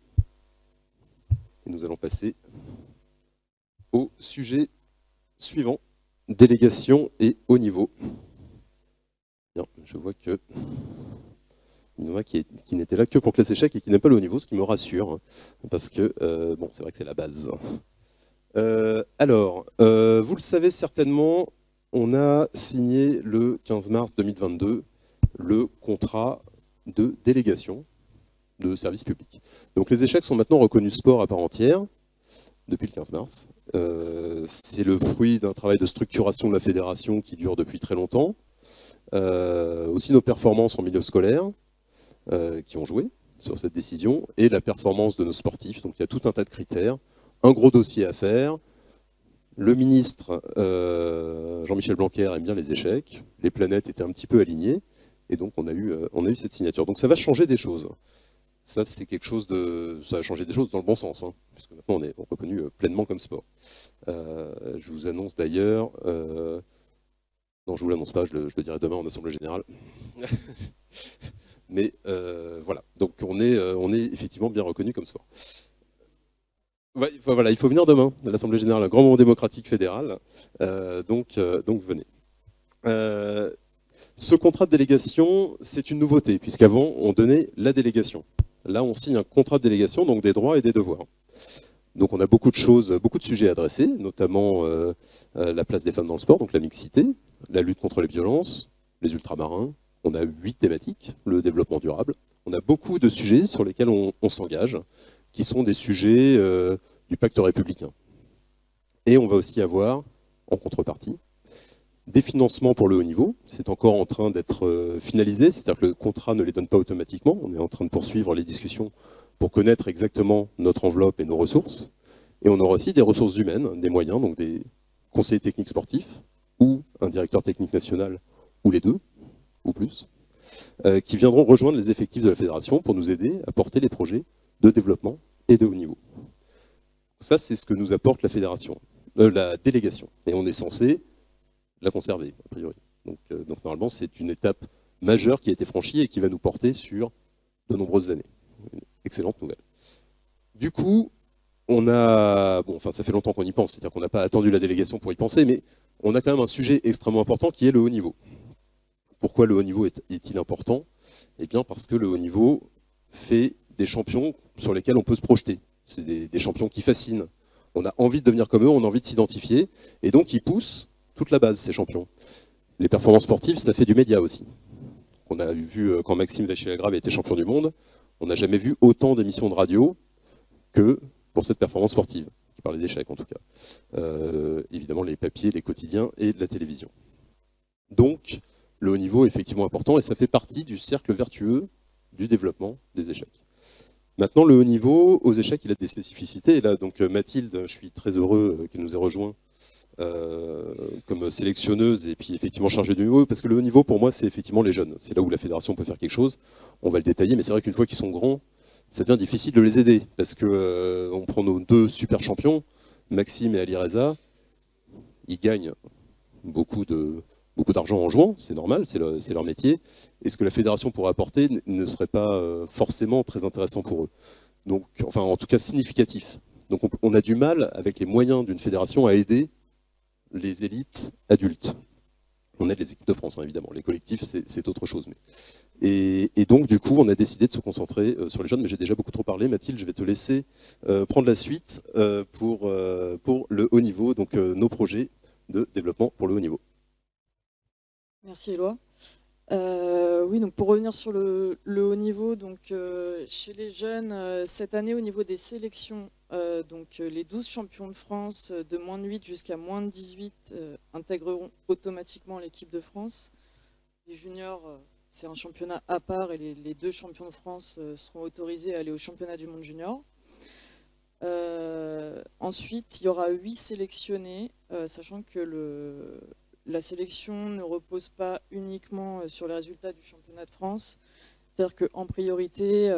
Et nous allons passer au sujet suivant, délégation et haut niveau. Bien, je vois que il y en a qui n'étaient là que pour classe échec et qui n'aiment pas le haut niveau, ce qui me rassure, hein, parce que bon, c'est vrai que c'est la base. Alors, vous le savez certainement, on a signé le 15 mars 2022 le contrat de délégation de service public. Donc les échecs sont maintenant reconnus sport à part entière, depuis le 15 mars. C'est le fruit d'un travail de structuration de la fédération qui dure depuis très longtemps. Aussi nos performances en milieu scolaire, qui ont joué sur cette décision, et la performance de nos sportifs. Donc il y a tout un tas de critères, un gros dossier à faire. Le ministre Jean-Michel Blanquer aime bien les échecs, les planètes étaient un petit peu alignées, et donc on a eu cette signature. Donc ça va changer des choses. Ça, c'est quelque chose ça va changer des choses dans le bon sens, hein, puisque maintenant on est reconnu pleinement comme sport. Je vous annonce d'ailleurs, non, je ne vous l'annonce pas, je le dirai demain en assemblée générale. Mais voilà, donc on est effectivement bien reconnu comme sport. Ouais, voilà, il faut venir demain à l'Assemblée générale, un grand moment démocratique fédéral, donc venez. Ce contrat de délégation, c'est une nouveauté, puisqu'avant, on donnait la délégation. Là, on signe un contrat de délégation, donc des droits et des devoirs. Donc on a beaucoup de choses, beaucoup de sujets à adresser, notamment la place des femmes dans le sport, donc la mixité, la lutte contre les violences, les ultramarins. On a 8 thématiques, le développement durable. On a beaucoup de sujets sur lesquels on s'engage, qui sont des sujets du pacte républicain. Et on va aussi avoir, en contrepartie, des financements pour le haut niveau. C'est encore en train d'être finalisé, c'est-à-dire que le contrat ne les donne pas automatiquement. On est en train de poursuivre les discussions pour connaître exactement notre enveloppe et nos ressources. Et on aura aussi des ressources humaines, des moyens, donc des conseillers techniques sportifs, ou un directeur technique national, ou les deux, ou plus, qui viendront rejoindre les effectifs de la fédération pour nous aider à porter les projets de développement et de haut niveau. Ça, c'est ce que nous apporte la fédération, la délégation. Et on est censé la conserver, a priori. Donc normalement, c'est une étape majeure qui a été franchie et qui va nous porter sur de nombreuses années. Une excellente nouvelle. Du coup, on a... Bon, enfin, ça fait longtemps qu'on y pense, c'est-à-dire qu'on n'a pas attendu la délégation pour y penser, mais on a quand même un sujet extrêmement important qui est le haut niveau. Pourquoi le haut niveau est-il important? Eh bien, parce que le haut niveau fait des champions sur lesquels on peut se projeter. C'est des champions qui fascinent. On a envie de devenir comme eux, on a envie de s'identifier, et donc ils poussent toute la base, ces champions. Les performances sportives, ça fait du média aussi. On a vu quand Maxime Vachier-Lagrave a été champion du monde, on n'a jamais vu autant d'émissions de radio que pour cette performance sportive, qui parlait d'échecs en tout cas. Évidemment les papiers, les quotidiens et la télévision. Donc le haut niveau est effectivement important et ça fait partie du cercle vertueux du développement des échecs. Maintenant le haut niveau, aux échecs, il a des spécificités. Et là, donc Mathilde, je suis très heureux qu'elle nous ait rejoint comme sélectionneuse et puis effectivement chargée du niveau, parce que le haut niveau pour moi c'est effectivement les jeunes, c'est là où la fédération peut faire quelque chose, on va le détailler, mais c'est vrai qu'une fois qu'ils sont grands, ça devient difficile de les aider, parce que on prend nos 2 super champions, Maxime et Ali Reza, ils gagnent beaucoup d'argent en jouant, c'est normal, c'est leur métier, et ce que la fédération pourrait apporter ne serait pas forcément très intéressant pour eux, donc, enfin en tout cas significatif. Donc on a du mal avec les moyens d'une fédération à aider les élites adultes. On aide les équipes de France, hein, évidemment. Les collectifs, c'est autre chose. Mais... Et donc, du coup, on a décidé de se concentrer sur les jeunes. Mais j'ai déjà beaucoup trop parlé. Mathilde, je vais te laisser prendre la suite pour le haut niveau, donc nos projets de développement pour le haut niveau. Merci Éloi. Oui, donc pour revenir sur le haut niveau, donc chez les jeunes, cette année au niveau des sélections, donc les 12 champions de France de moins de 8 jusqu'à moins de 18 intégreront automatiquement l'équipe de France. les juniors, c'est un championnat à part et les 2 champions de France seront autorisés à aller au championnat du monde junior. Ensuite, il y aura 8 sélectionnés, sachant que la sélection ne repose pas uniquement sur les résultats du championnat de France. C'est-à-dire qu'en priorité,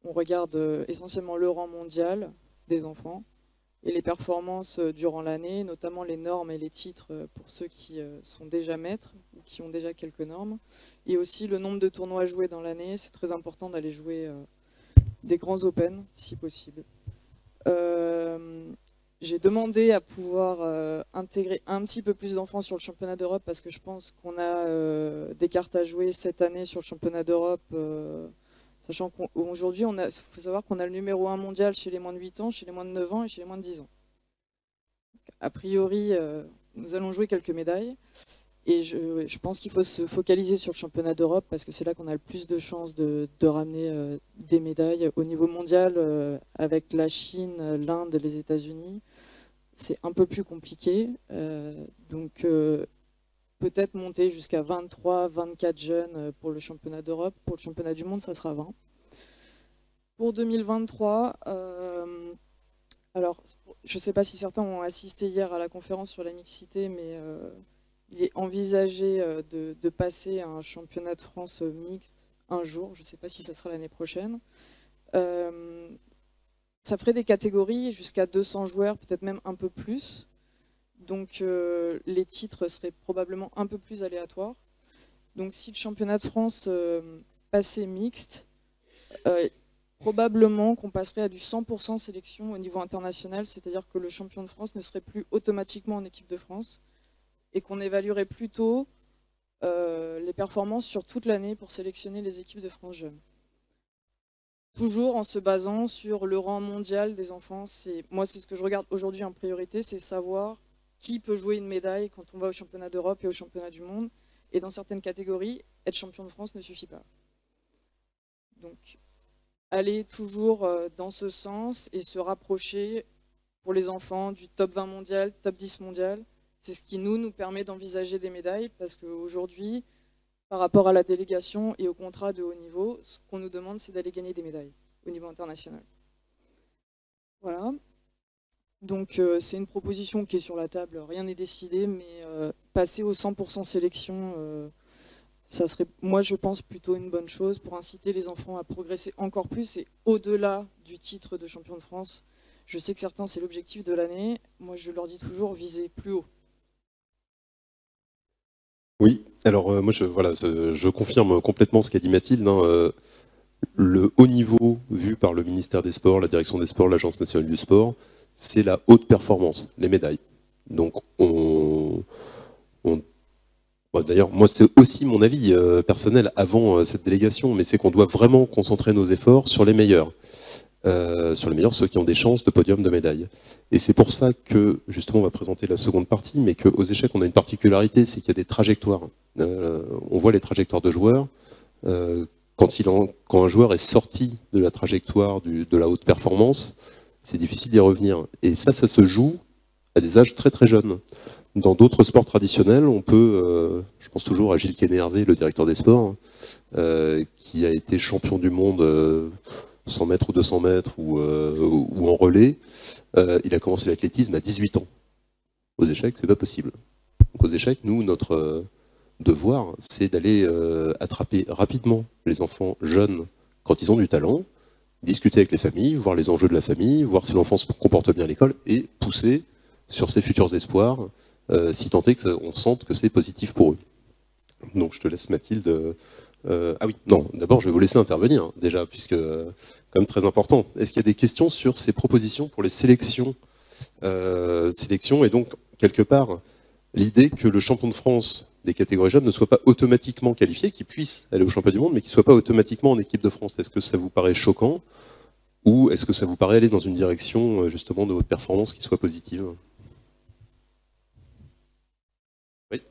on regarde essentiellement le rang mondial des enfants et les performances durant l'année, notamment les normes et les titres pour ceux qui sont déjà maîtres ou qui ont déjà quelques normes. Et aussi le nombre de tournois joués dans l'année. C'est très important d'aller jouer des grands Open, si possible. J'ai demandé à pouvoir intégrer un petit peu plus d'enfants sur le championnat d'Europe parce que je pense qu'on a des cartes à jouer cette année sur le championnat d'Europe, sachant qu'aujourd'hui, il faut savoir qu'on a le numéro 1 mondial chez les moins de 8 ans, chez les moins de 9 ans et chez les moins de 10 ans. A priori, nous allons jouer quelques médailles et je pense qu'il faut se focaliser sur le championnat d'Europe parce que c'est là qu'on a le plus de chances de ramener des médailles. Au niveau mondial, avec la Chine, l'Inde et les États-Unis, c'est un peu plus compliqué. Donc peut-être monter jusqu'à 23, 24 jeunes pour le championnat d'Europe. Pour le championnat du monde, ça sera 20. Pour 2023, alors je ne sais pas si certains ont assisté hier à la conférence sur la mixité, mais il est envisagé de passer à un championnat de France mixte un jour. Je ne sais pas si ça sera l'année prochaine. Ça ferait des catégories jusqu'à 200 joueurs, peut-être même un peu plus. Donc les titres seraient probablement un peu plus aléatoires. Donc si le championnat de France passait mixte, probablement qu'on passerait à du 100% sélection au niveau international, c'est-à-dire que le champion de France ne serait plus automatiquement en équipe de France et qu'on évaluerait plutôt les performances sur toute l'année pour sélectionner les équipes de France jeunes. Toujours en se basant sur le rang mondial des enfants. Moi, c'est ce que je regarde aujourd'hui en priorité, c'est savoir qui peut jouer une médaille quand on va au championnat d'Europe et au championnat du monde. Et dans certaines catégories, être champion de France ne suffit pas. Donc, aller toujours dans ce sens et se rapprocher pour les enfants du top 20 mondial, top 10 mondial. C'est ce qui nous permet d'envisager des médailles parce qu'aujourd'hui, par rapport à la délégation et au contrat de haut niveau, ce qu'on nous demande, c'est d'aller gagner des médailles au niveau international. Voilà. Donc c'est une proposition qui est sur la table, rien n'est décidé, mais passer au 100% sélection, ça serait, moi je pense, plutôt une bonne chose pour inciter les enfants à progresser encore plus et au-delà du titre de champion de France. Je sais que certains, c'est l'objectif de l'année. Moi, je leur dis toujours, viser plus haut. Oui, alors moi je confirme complètement ce qu'a dit Mathilde. Le haut niveau vu par le ministère des Sports, la direction des Sports, l'Agence nationale du sport, c'est la haute performance, les médailles. Donc d'ailleurs, moi c'est aussi mon avis personnel avant cette délégation, mais c'est qu'on doit vraiment concentrer nos efforts sur les meilleurs. Ceux qui ont des chances de podium, de médaille. Et c'est pour ça que, justement, on va présenter la seconde partie, mais qu'aux échecs, on a une particularité, c'est qu'il y a des trajectoires. On voit les trajectoires de joueurs. Quand un joueur est sorti de la trajectoire de la haute performance, c'est difficile d'y revenir. Et ça se joue à des âges très très jeunes. Dans d'autres sports traditionnels, on peut, je pense toujours à Gilles Kenner-Hervé, le directeur des sports, qui a été champion du monde 100 mètres ou 200 mètres ou en relais. Il a commencé l'athlétisme à 18 ans. Aux échecs, c'est pas possible. Donc aux échecs, nous, notre devoir, c'est d'aller attraper rapidement les enfants jeunes quand ils ont du talent, discuter avec les familles, voir les enjeux de la famille, voir si l'enfant se comporte bien à l'école et pousser sur ses futurs espoirs, si tant est qu'on sente que c'est positif pour eux. Donc je te laisse Mathilde. Ah oui, non, d'abord je vais vous laisser intervenir déjà, puisque quand même très important. Est-ce qu'il y a des questions sur ces propositions pour les sélections et donc, quelque part, l'idée que le champion de France des catégories jeunes ne soit pas automatiquement qualifié, qu'il puisse aller au championnat du monde, mais qu'il ne soit pas automatiquement en équipe de France. Est-ce que ça vous paraît choquant ou est-ce que ça vous paraît aller dans une direction justement de votre performance qui soit positive? Oui.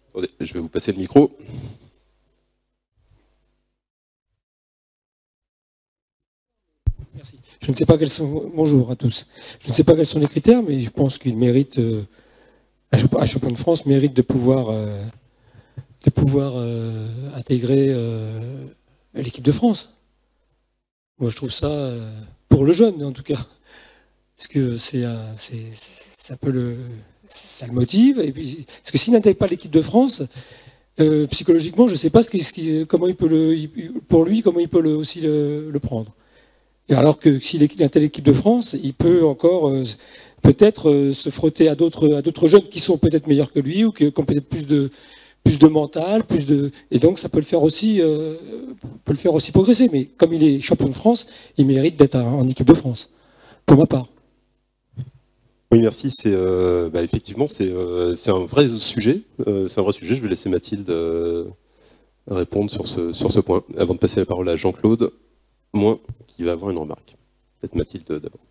Attendez, je vais vous passer le micro. Merci. Je ne sais pas quels sont. Bonjour à tous. Je ne sais pas quels sont les critères, mais je pense qu'il mérite. Un champion de France mérite de pouvoir de pouvoir intégrer l'équipe de France. Moi, je trouve ça, pour le jeune en tout cas, parce que c'est un peu ça le motive. Et puis, parce que s'il n'intègre pas l'équipe de France, psychologiquement, je ne sais pas comment il peut pour lui, comment il peut aussi le prendre. Et alors que s'il intègre l'équipe de France, il peut encore peut-être se frotter à d'autres jeunes qui sont peut-être meilleurs que lui ou qui ont peut-être plus de mental, et donc ça peut le faire aussi progresser. Mais comme il est champion de France, il mérite d'être en équipe de France, pour ma part. Oui, merci. Effectivement, c'est un vrai sujet. Je vais laisser Mathilde répondre sur ce point, avant de passer la parole à Jean-Claude, qui va avoir une remarque. Peut-être Mathilde d'abord.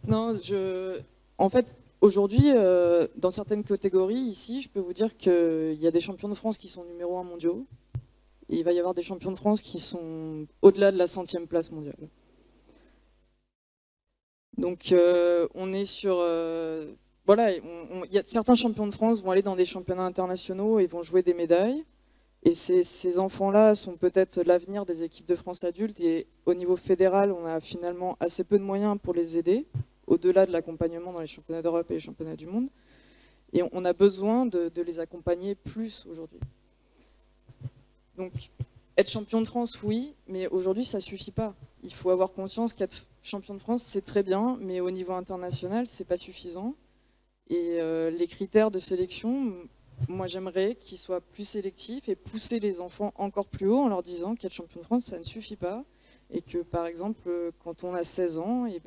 Non, en fait, aujourd'hui, dans certaines catégories, ici, je peux vous dire qu'il y a des champions de France qui sont numéro 1 mondiaux. Et il va y avoir des champions de France qui sont au-delà de la 100e place mondiale. Donc, on est sur... voilà, certains champions de France vont aller dans des championnats internationaux et vont jouer des médailles. Et ces enfants-là sont peut-être l'avenir des équipes de France adultes. Et au niveau fédéral, on a finalement assez peu de moyens pour les aider, au-delà de l'accompagnement dans les championnats d'Europe et les championnats du monde. Et on a besoin de les accompagner plus aujourd'hui. Donc, être champion de France, oui, mais aujourd'hui, ça ne suffit pas. Il faut avoir conscience qu'être champion de France, c'est très bien, mais au niveau international, ce n'est pas suffisant. Et les critères de sélection, moi, j'aimerais qu'ils soient plus sélectifs et pousser les enfants encore plus haut en leur disant qu'être champion de France, ça ne suffit pas. Et que, par exemple, quand on a 16 ans, il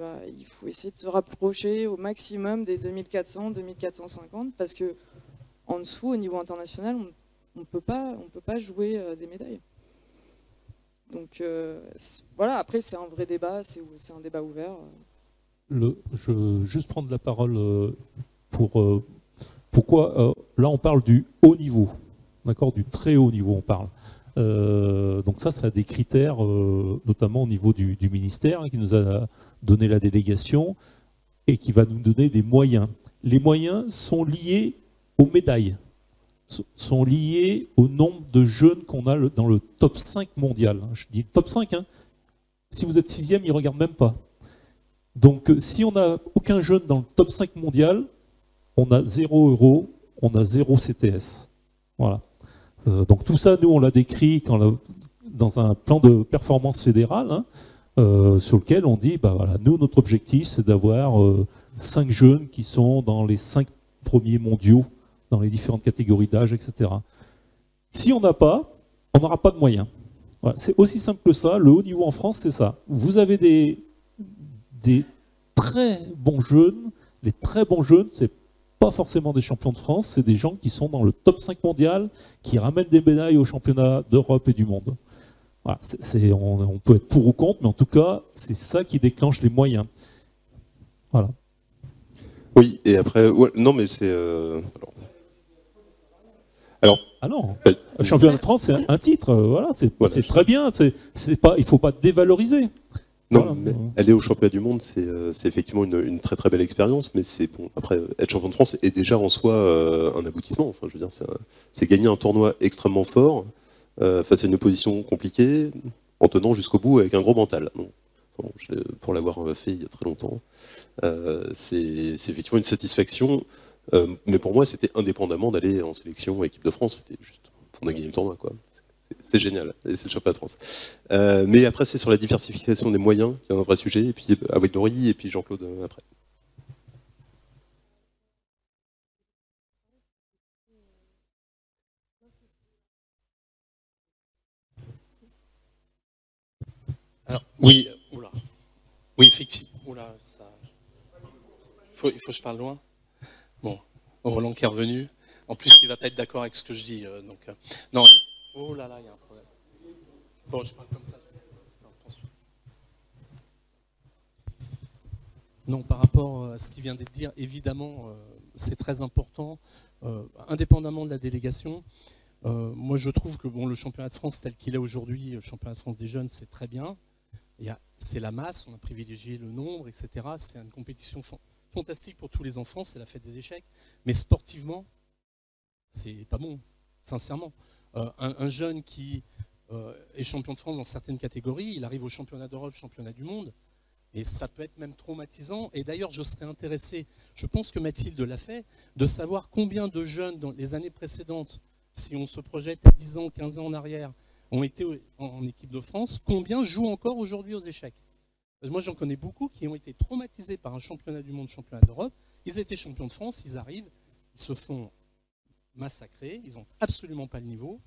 faut essayer de se rapprocher au maximum des 2400, 2450, parce qu'en dessous, au niveau international, on ne peut pas jouer des médailles. Donc voilà, après c'est un vrai débat, c'est un débat ouvert. Je veux juste prendre la parole pour pourquoi là on parle du haut niveau, d'accord, du très haut niveau on parle. Donc ça a des critères, notamment au niveau du ministère, qui nous a donné la délégation et qui va nous donner des moyens. Les moyens sont liés aux médailles, sont liés au nombre de jeunes qu'on a dans le top 5 mondial. Je dis top 5, hein. Si vous êtes 6e, ils ne regardent même pas. Donc si on n'a aucun jeune dans le top 5 mondial, on a 0 euros, on a 0 CTS. Voilà. Donc tout ça, nous, on l'a décrit dans un plan de performance fédérale, hein, sur lequel on dit, voilà, nous, notre objectif, c'est d'avoir 5 jeunes qui sont dans les 5 premiers mondiaux, dans les différentes catégories d'âge, etc. Si on n'a pas, on n'aura pas de moyens. Voilà, c'est aussi simple que ça. Le haut niveau en France, c'est ça. Vous avez des très bons jeunes. Les très bons jeunes, c'est pas forcément des champions de France, c'est des gens qui sont dans le top 5 mondial, qui ramènent des médailles aux championnats d'Europe et du monde. Voilà, on peut être pour ou contre, mais en tout cas, c'est ça qui déclenche les moyens. Voilà. Oui, et après, ouais, non, mais c'est... Alors, ah non, le championnat de France, c'est un titre, voilà, c'est très bien, il ne faut pas dévaloriser. Non, voilà. Mais aller au championnat du monde, c'est effectivement une très très belle expérience, mais c'est bon. Après, être champion de France est déjà en soi un aboutissement. Enfin, je veux dire, c'est gagner un tournoi extrêmement fort face à une opposition compliquée, en tenant jusqu'au bout avec un gros mental. Bon, pour l'avoir fait il y a très longtemps, c'est effectivement une satisfaction. Mais pour moi, c'était indépendamment d'aller en sélection équipe de France. C'était juste, on a gagné le tournoi, quoi. C'est génial, et c'est le championnat de France. Mais après, c'est sur la diversification des moyens, qui est un vrai sujet, et puis avec Laurie, et puis Jean-Claude après. Alors, oui, oui, effectivement. Oula, ça... il faut que je parle loin. Bon, Roland qui est revenu. En plus, il va pas être d'accord avec ce que je dis. Non. Oh là là, il y a un problème. Bon, je parle comme ça. Non, par rapport à ce qui vient d'être dit, évidemment, c'est très important, indépendamment de la délégation. Moi, je trouve que le championnat de France tel qu'il est aujourd'hui, le championnat de France des jeunes, c'est très bien. C'est la masse, on a privilégié le nombre, etc. C'est une compétition fantastique pour tous les enfants, c'est la fête des échecs. Mais sportivement, c'est pas bon, sincèrement. Un jeune qui est champion de France dans certaines catégories, il arrive au championnat d'Europe, championnat du monde, et ça peut être même traumatisant. Et d'ailleurs, je serais intéressé, je pense que Mathilde l'a fait, de savoir combien de jeunes dans les années précédentes, si on se projette à 10 ans, 15 ans en arrière, ont été en équipe de France, combien jouent encore aujourd'hui aux échecs. Moi, j'en connais beaucoup qui ont été traumatisés par un championnat du monde, championnat d'Europe. Ils étaient champions de France, ils arrivent, ils se font massacrer, ils n'ont absolument pas le niveau,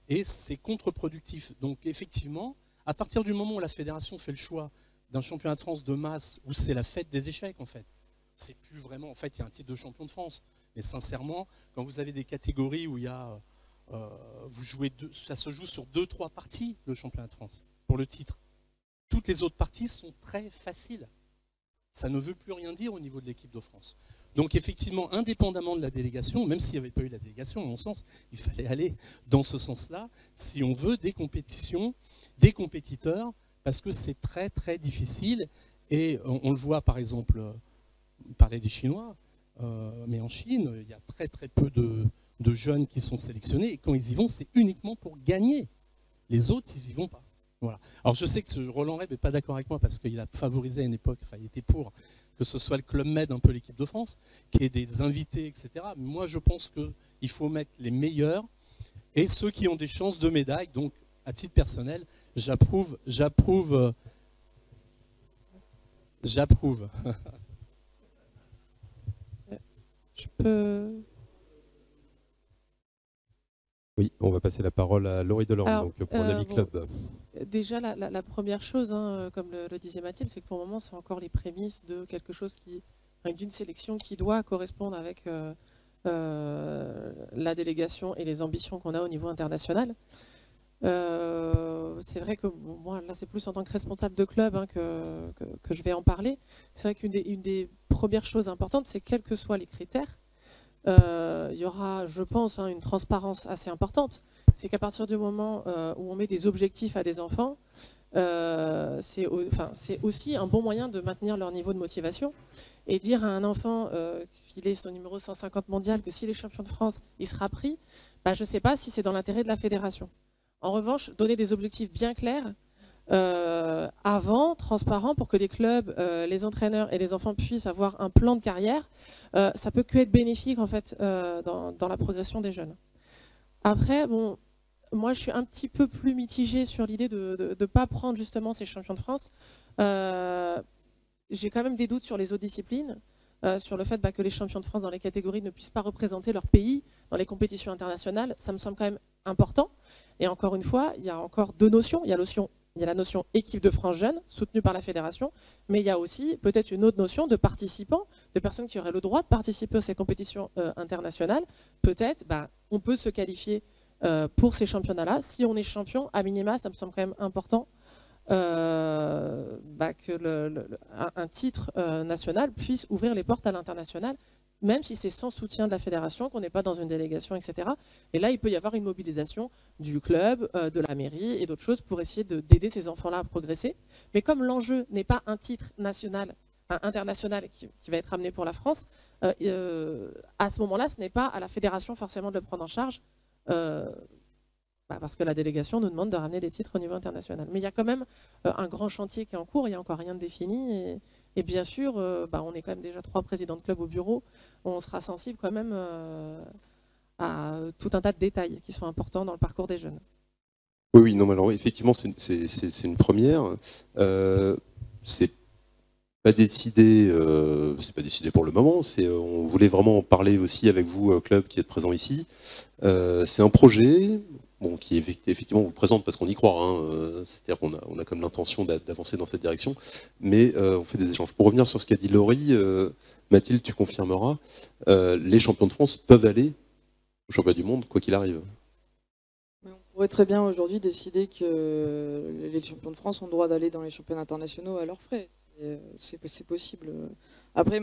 et c'est contre-productif. Donc effectivement, à partir du moment où la fédération fait le choix d'un championnat de France de masse, où c'est la fête des échecs en fait, c'est plus vraiment, en fait il y a un titre de champion de France, mais sincèrement, quand vous avez des catégories où il y a, ça se joue sur 2-3 parties, le championnat de France, pour le titre. Toutes les autres parties sont très faciles. Ça ne veut plus rien dire au niveau de l'équipe de France. Donc effectivement, indépendamment de la délégation, même s'il n'y avait pas eu la délégation, à mon sens, il fallait aller dans ce sens-là, si on veut des compétitions, des compétiteurs, parce que c'est très très difficile. Et on le voit par exemple, on parlait des Chinois, mais en Chine, il y a très très peu de jeunes qui sont sélectionnés, et quand ils y vont, c'est uniquement pour gagner. Les autres, ils n'y vont pas. Voilà. Alors je sais que Roland Reb n'est pas d'accord avec moi parce qu'il a favorisé à une époque, enfin il était pour que ce soit le Club Med, un peu l'équipe de France, qui ait des invités, etc. Mais moi je pense qu'il faut mettre les meilleurs et ceux qui ont des chances de médaille. Donc à titre personnel, j'approuve. Je peux... Oui, on va passer la parole à Laurie Delorme, donc pour un avis club. Déjà, la première chose, hein, comme le disait Mathilde, c'est que pour le moment, c'est encore les prémices de quelque chose d'une sélection qui doit correspondre avec la délégation et les ambitions qu'on a au niveau international. C'est vrai que moi, là, c'est plus en tant que responsable de club hein, que je vais en parler. C'est vrai qu'une des premières choses importantes, c'est quels que soient les critères, il y aura, je pense, hein, une transparence assez importante. C'est qu'à partir du moment où on met des objectifs à des enfants, c'est aussi un bon moyen de maintenir leur niveau de motivation. Et dire à un enfant qu'il est son numéro 150 mondial, que s'il est champion de France, il sera pris, bah, je ne sais pas si c'est dans l'intérêt de la fédération. En revanche, donner des objectifs bien clairs, avant, transparent, pour que les clubs, les entraîneurs et les enfants puissent avoir un plan de carrière, ça peut que être bénéfique en fait, dans la progression des jeunes. Après, bon, moi je suis un petit peu plus mitigée sur l'idée de ne pas prendre justement ces champions de France. J'ai quand même des doutes sur les autres disciplines, sur le fait que les champions de France dans les catégories ne puissent pas représenter leur pays dans les compétitions internationales. Ça me semble quand même important. Et encore une fois, il y a encore deux notions. Il y a la notion équipe de France jeune, soutenue par la fédération, mais il y a aussi peut-être une autre notion de participants, de personnes qui auraient le droit de participer à ces compétitions internationales. Peut-être, on peut se qualifier pour ces championnats-là. Si on est champion, à minima, ça me semble quand même important que un titre national puisse ouvrir les portes à l'international, même si c'est sans soutien de la fédération, qu'on n'est pas dans une délégation, etc. Et là, il peut y avoir une mobilisation du club, de la mairie et d'autres choses pour essayer d'aider ces enfants-là à progresser. Mais comme l'enjeu n'est pas un titre national, international qui va être amené pour la France, à ce moment-là, ce n'est pas à la fédération forcément de le prendre en charge, parce que la délégation nous demande de ramener des titres au niveau international. Mais il y a quand même un grand chantier qui est en cours, il n'y a encore rien de défini. Et bien sûr, on est quand même déjà 3 présidents de club au bureau, on sera sensible quand même à tout un tas de détails qui sont importants dans le parcours des jeunes. Oui, non, alors effectivement, c'est une première. C'est pas décidé pour le moment. On voulait vraiment en parler aussi avec vous, club qui êtes présent ici. C'est un projet. Bon, qui effectivement vous présente parce qu'on y croit, hein, c'est-à-dire qu'on a comme l'intention d'avancer dans cette direction, mais on fait des échanges. Pour revenir sur ce qu'a dit Laurie, Mathilde, tu confirmeras, les champions de France peuvent aller au championnat du monde, quoi qu'il arrive. On pourrait très bien aujourd'hui décider que les champions de France ont le droit d'aller dans les championnats internationaux à leurs frais. C'est possible. Après,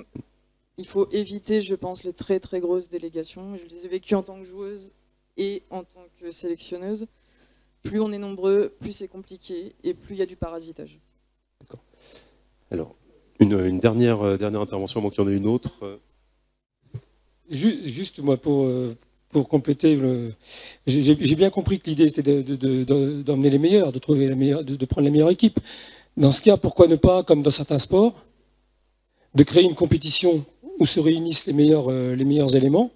il faut éviter, je pense, les très très grosses délégations. Je les ai vécues en tant que joueuse et en tant que sélectionneuse. Plus on est nombreux, plus c'est compliqué et plus il y a du parasitage. D'accord. Alors, Une dernière intervention, avant qu'il y en ait une autre. Juste moi, pour compléter, j'ai bien compris que l'idée était d'emmener les meilleurs, de trouver la meilleure, de prendre la meilleure équipe. Dans ce cas, pourquoi ne pas, comme dans certains sports, de créer une compétition où se réunissent les meilleurs éléments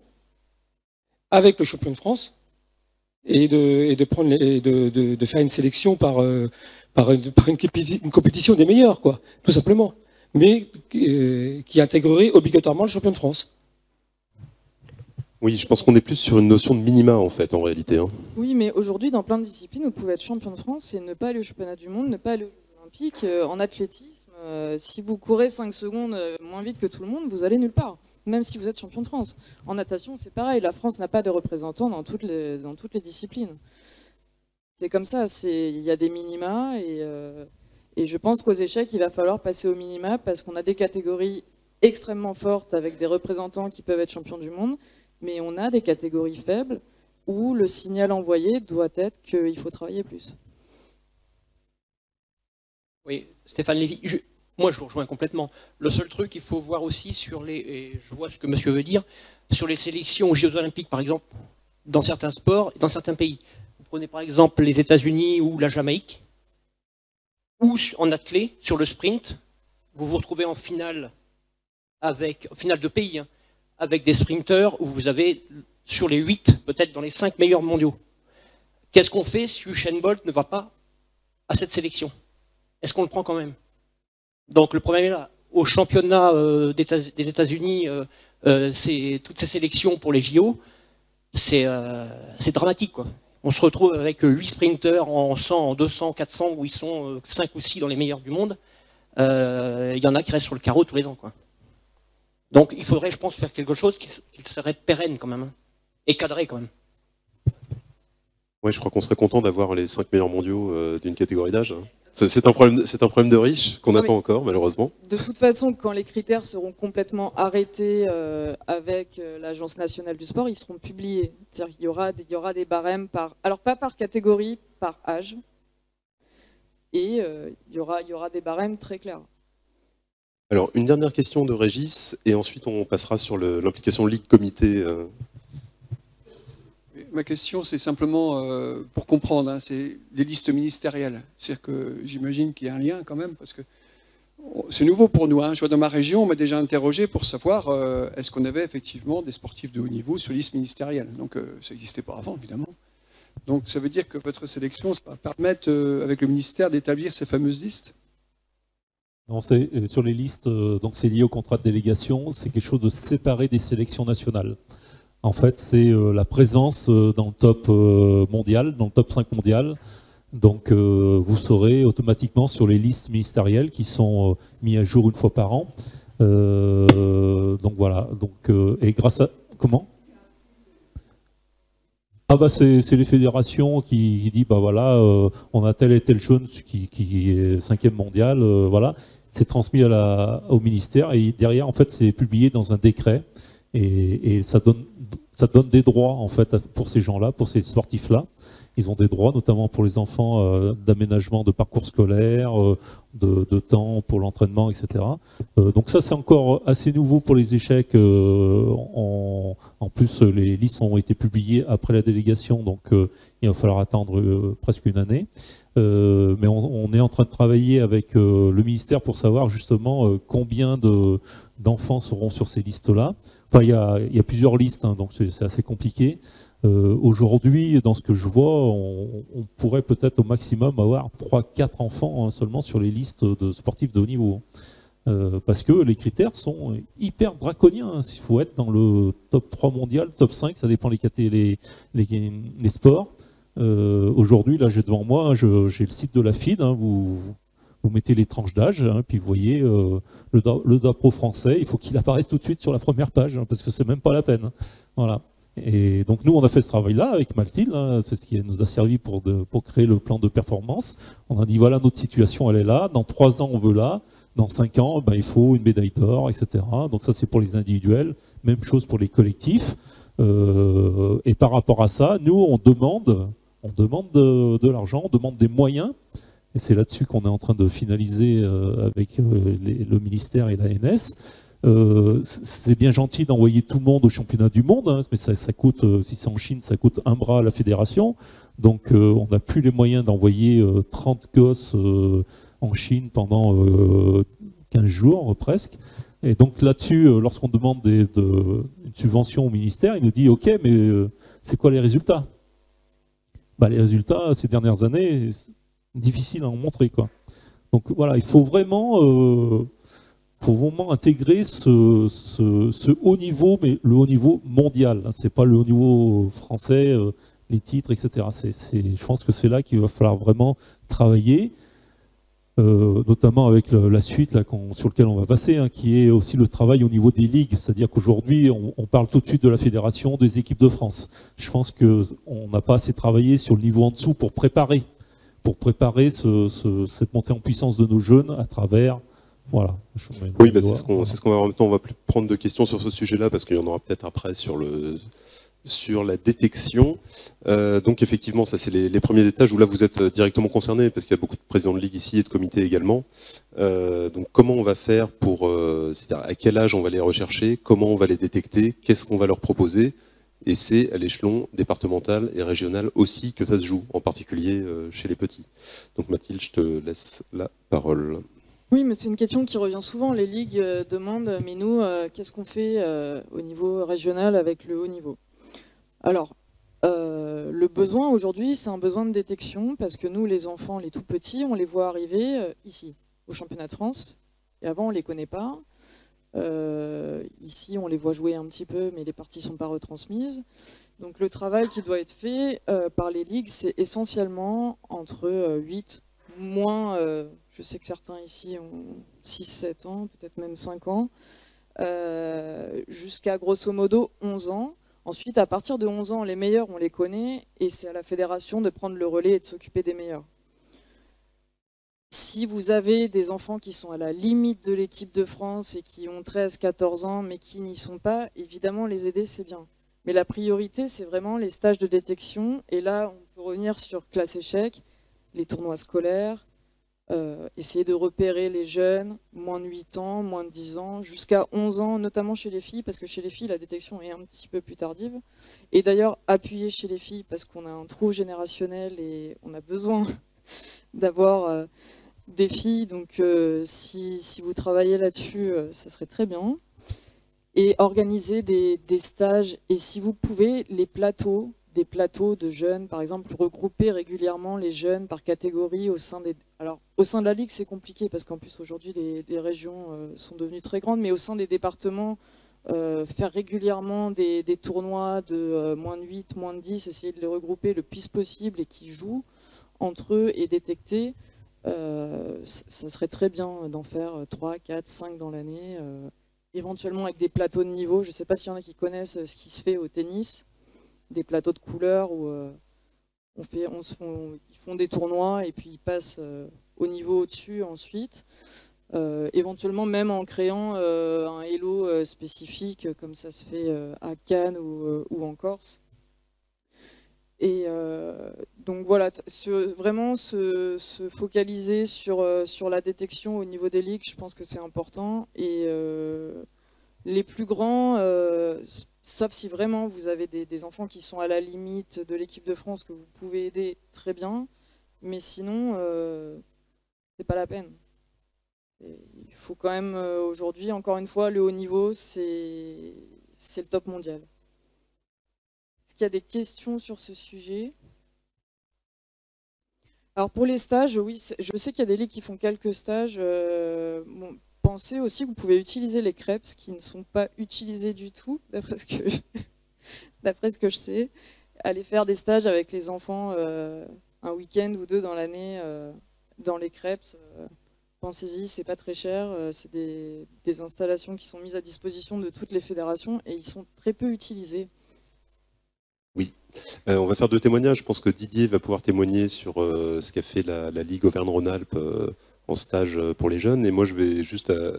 avec le champion de France et de faire une sélection par une compétition des meilleurs, quoi, tout simplement, mais qui intégrerait obligatoirement le champion de France. Oui, je pense qu'on est plus sur une notion de minima, en fait, en réalité. Hein. Oui, mais aujourd'hui, dans plein de disciplines, vous pouvez être champion de France et ne pas aller au championnat du monde, ne pas aller aux Jeux Olympiques. En athlétisme, si vous courez 5 secondes moins vite que tout le monde, vous allez nulle part, même si vous êtes champion de France. En natation, c'est pareil, la France n'a pas de représentants dans toutes les disciplines. C'est comme ça, il y a des minima et je pense qu'aux échecs, il va falloir passer au minima parce qu'on a des catégories extrêmement fortes avec des représentants qui peuvent être champions du monde, mais on a des catégories faibles où le signal envoyé doit être qu'il faut travailler plus. Oui, Stéphane Lévy, moi je vous rejoins complètement. Le seul truc, il faut voir aussi sur et je vois ce que monsieur veut dire, sur les sélections aux Jeux Olympiques par exemple, dans certains sports, dans certains pays. Vous prenez par exemple les États-Unis ou la Jamaïque, ou en athlée, sur le sprint, vous vous retrouvez en finale de pays, hein, avec des sprinteurs où vous avez sur les 8, peut-être dans les 5 meilleurs mondiaux. Qu'est-ce qu'on fait si Usain Bolt ne va pas à cette sélection? Est-ce qu'on le prend quand même? Donc le problème est là. Au championnat des États-Unis, toutes ces sélections pour les JO, c'est dramatique, quoi. On se retrouve avec 8 sprinteurs en 100, en 200, 400, où ils sont 5 ou 6 dans les meilleurs du monde. Il y en a qui restent sur le carreau tous les ans, quoi. Donc il faudrait, je pense, faire quelque chose qui serait pérenne quand même, hein, et cadré quand même. Ouais, je crois qu'on serait content d'avoir les 5 meilleurs mondiaux d'une catégorie d'âge. Hein. C'est un problème de riches qu'on n'a pas encore, malheureusement. De toute façon, quand les critères seront complètement arrêtés avec l'Agence nationale du sport, ils seront publiés. C'est-à-dire qu'il y aura des barèmes alors pas par catégorie, par âge. Et il y aura des barèmes très clairs. Alors, une dernière question de Régis, et ensuite on passera sur l'implication Ligue-Comité. Ma question, c'est simplement pour comprendre, hein, c'est les listes ministérielles. C'est-à-dire que j'imagine qu'il y a un lien quand même, parce que c'est nouveau pour nous. Hein. Je vois dans ma région, on m'a déjà interrogé pour savoir est-ce qu'on avait effectivement des sportifs de haut niveau sur liste ministérielle. Donc ça n'existait pas avant, évidemment. Donc ça veut dire que votre sélection, ça va permettre, avec le ministère, d'établir ces fameuses listes? Non, sur les listes, donc c'est lié au contrat de délégation, c'est quelque chose de séparé des sélections nationales. En fait, c'est la présence dans le top mondial, dans le top 5 mondial. Donc vous serez automatiquement sur les listes ministérielles qui sont mises à jour une fois par an. Donc voilà, et grâce à... Comment ? Ah bah c'est les fédérations qui disent bah voilà, on a tel et tel jeune qui est 5e mondial, voilà. C'est transmis au ministère et derrière en fait c'est publié dans un décret et ça donne des droits en fait pour ces gens-là, pour ces sportifs-là. Ils ont des droits notamment pour les enfants d'aménagement de parcours scolaire, de temps pour l'entraînement, etc. Donc ça c'est encore assez nouveau pour les échecs. En plus les listes ont été publiées après la délégation, donc il va falloir attendre presque une année. Mais on est en train de travailler avec le ministère pour savoir justement combien d'enfants seront sur ces listes-là. Enfin, il y a plusieurs listes, hein, donc c'est assez compliqué. Aujourd'hui, dans ce que je vois, on pourrait peut-être au maximum avoir 3-4 enfants hein, seulement sur les listes de sportifs de haut niveau. Parce que les critères sont hyper draconiens. Hein. Il faut être dans le top 3 mondial, top 5, ça dépend les sports. Aujourd'hui, là j'ai devant moi, j'ai le site de la FIDE, hein, vous mettez les tranches d'âge, hein, puis vous voyez le DAPRO français, il faut qu'il apparaisse tout de suite sur la première page, hein, parce que c'est même pas la peine. Hein. Voilà. Et donc nous on a fait ce travail-là avec Mathilde, hein, c'est ce qui nous a servi pour créer le plan de performance. On a dit voilà notre situation elle est là, dans 3 ans on veut là, dans 5 ans ben, il faut une médaille d'or, etc. Donc ça c'est pour les individuels, même chose pour les collectifs. Et par rapport à ça, nous on demande de l'argent, on demande des moyens. et c'est là-dessus qu'on est en train de finaliser avec le ministère et l'ANS. C'est bien gentil d'envoyer tout le monde au championnat du monde, hein, mais ça coûte, si c'est en Chine, ça coûte un bras à la fédération. Donc on n'a plus les moyens d'envoyer 30 gosses en Chine pendant 15 jours presque. Et donc là-dessus, lorsqu'on demande une subvention au ministère, il nous dit « Ok, mais c'est quoi les résultats ?» Bah, les résultats, ces dernières années, c'est difficile à en montrer, quoi. Donc voilà, il faut vraiment intégrer ce haut niveau, mais le haut niveau mondial. Hein, c'est pas le haut niveau français, les titres, etc. Je pense que c'est là qu'il va falloir vraiment travailler, notamment avec la suite là, sur laquelle on va passer, hein, qui est aussi le travail au niveau des ligues. C'est-à-dire qu'aujourd'hui, on parle tout de suite de la fédération des équipes de France. Je pense qu'on n'a pas assez travaillé sur le niveau en dessous pour préparer cette montée en puissance de nos jeunes à travers... Voilà. Oui, bah c'est ce qu'on va voir en même temps. On va plus prendre de questions sur ce sujet-là parce qu'il y en aura peut-être après sur la détection. Donc effectivement, ça c'est les premiers étages où là vous êtes directement concernés parce qu'il y a beaucoup de présidents de ligue ici et de comités également. Donc comment on va faire pour, c'est-à-dire à quel âge on va les rechercher, comment on va les détecter, qu'est-ce qu'on va leur proposer, et c'est à l'échelon départemental et régional aussi que ça se joue, en particulier chez les petits. Donc Mathilde, je te laisse la parole. Oui, mais c'est une question qui revient souvent. Les ligues demandent, mais nous, qu'est-ce qu'on fait au niveau régional avec le haut niveau? Alors, le besoin aujourd'hui, c'est un besoin de détection, parce que nous, les enfants, les tout petits, on les voit arriver ici, au championnat de France, et avant, on ne les connaît pas. Ici, on les voit jouer un petit peu, mais les parties ne sont pas retransmises. Donc le travail qui doit être fait par les ligues, c'est essentiellement entre 8, moins... je sais que certains ici ont 6-7 ans, peut-être même 5 ans, jusqu'à grosso modo 11 ans. Ensuite, à partir de 11 ans, les meilleurs, on les connaît, et c'est à la fédération de prendre le relais et de s'occuper des meilleurs. Si vous avez des enfants qui sont à la limite de l'équipe de France et qui ont 13-14 ans, mais qui n'y sont pas, évidemment, les aider, c'est bien. Mais la priorité, c'est vraiment les stages de détection, et là, on peut revenir sur classe échec, les tournois scolaires, essayer de repérer les jeunes, moins de 8 ans, moins de 10 ans, jusqu'à 11 ans, notamment chez les filles, parce que chez les filles, la détection est un petit peu plus tardive. Et d'ailleurs, appuyer chez les filles, parce qu'on a un trou générationnel et on a besoin d'avoir des filles. Donc si vous travaillez là-dessus, ça serait très bien. Et organiser des stages, et si vous pouvez, des plateaux de jeunes, par exemple, regrouper régulièrement les jeunes par catégorie au sein des... Alors, au sein de la Ligue, c'est compliqué, parce qu'en plus, aujourd'hui, les régions sont devenues très grandes, mais au sein des départements, faire régulièrement des tournois de moins de 8, moins de 10, essayer de les regrouper le plus possible et qui jouent entre eux et détecter, ça serait très bien d'en faire 3, 4, 5 dans l'année, éventuellement avec des plateaux de niveau. Je ne sais pas s'il y en a qui connaissent ce qui se fait au tennis, des plateaux de couleurs où ils font des tournois et puis ils passent au niveau au-dessus ensuite. Éventuellement même en créant un Hello spécifique comme ça se fait à Cannes ou en Corse. Et donc voilà, vraiment se focaliser sur la détection au niveau des ligues, je pense que c'est important. Et les plus grands, sauf si vraiment vous avez des enfants qui sont à la limite de l'équipe de France que vous pouvez aider, très bien. Mais sinon, c'est pas la peine. Il faut quand même, aujourd'hui, encore une fois, le haut niveau, c'est le top mondial. Est-ce qu'il y a des questions sur ce sujet? Alors pour les stages, oui, je sais qu'il y a des ligues qui font quelques stages. Bon, pensez aussi que vous pouvez utiliser les CREPS qui ne sont pas utilisés du tout, d'après ce que je sais. Aller faire des stages avec les enfants un week-end ou deux dans l'année dans les CREPS. Pensez-y, c'est pas très cher. C'est des installations qui sont mises à disposition de toutes les fédérations et ils sont très peu utilisés. Oui, on va faire 2 témoignages. Je pense que Didier va pouvoir témoigner sur ce qu'a fait la Ligue Auvergne-Rhône-Alpes en stage pour les jeunes. Et moi, je vais juste à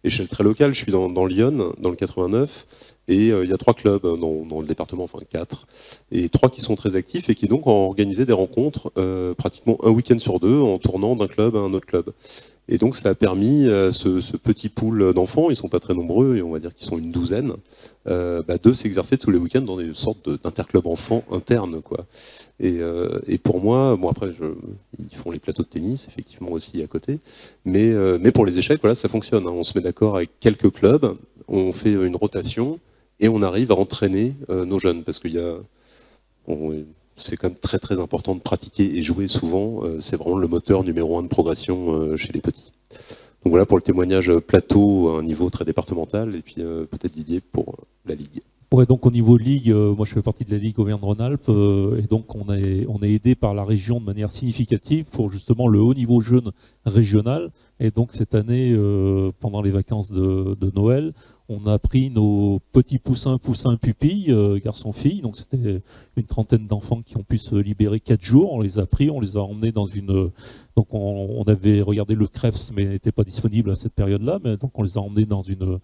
échelle très locale. Je suis dans Lyon, dans le 89. Et il y a 3 clubs dans le département, enfin 4, et 3 qui sont très actifs et qui donc ont organisé des rencontres pratiquement un week-end sur 2 en tournant d'un club à un autre club. Et donc ça a permis ce petit pool d'enfants, ils sont pas très nombreux, et on va dire qu'ils sont une douzaine, de s'exercer tous les week-ends dans des sortes d'interclubs enfants internes, quoi. Et pour moi, bon après, ils font les plateaux de tennis effectivement aussi à côté, mais pour les échecs, voilà, ça fonctionne. Hein. On se met d'accord avec quelques clubs, on fait une rotation et on arrive à entraîner nos jeunes, parce qu'il y a c'est quand même très très important de pratiquer et jouer souvent, c'est vraiment le moteur numéro 1 de progression chez les petits. Donc voilà pour le témoignage plateau à un niveau très départemental, et puis peut-être Didier pour la Ligue. Ouais, donc au niveau Ligue, moi je fais partie de la Ligue Auvergne-Rhône-Alpes, et donc on est aidé par la région de manière significative pour justement le haut niveau jeune régional. Et donc cette année, pendant les vacances de Noël, on a pris nos petits poussins pupilles, garçons-filles, donc c'était une trentaine d'enfants qui ont pu se libérer 4 jours, on les a pris, on les a emmenés dans une... Donc on avait regardé le CREPS, mais n'était pas disponible à cette période-là, mais donc on les a emmenés dans une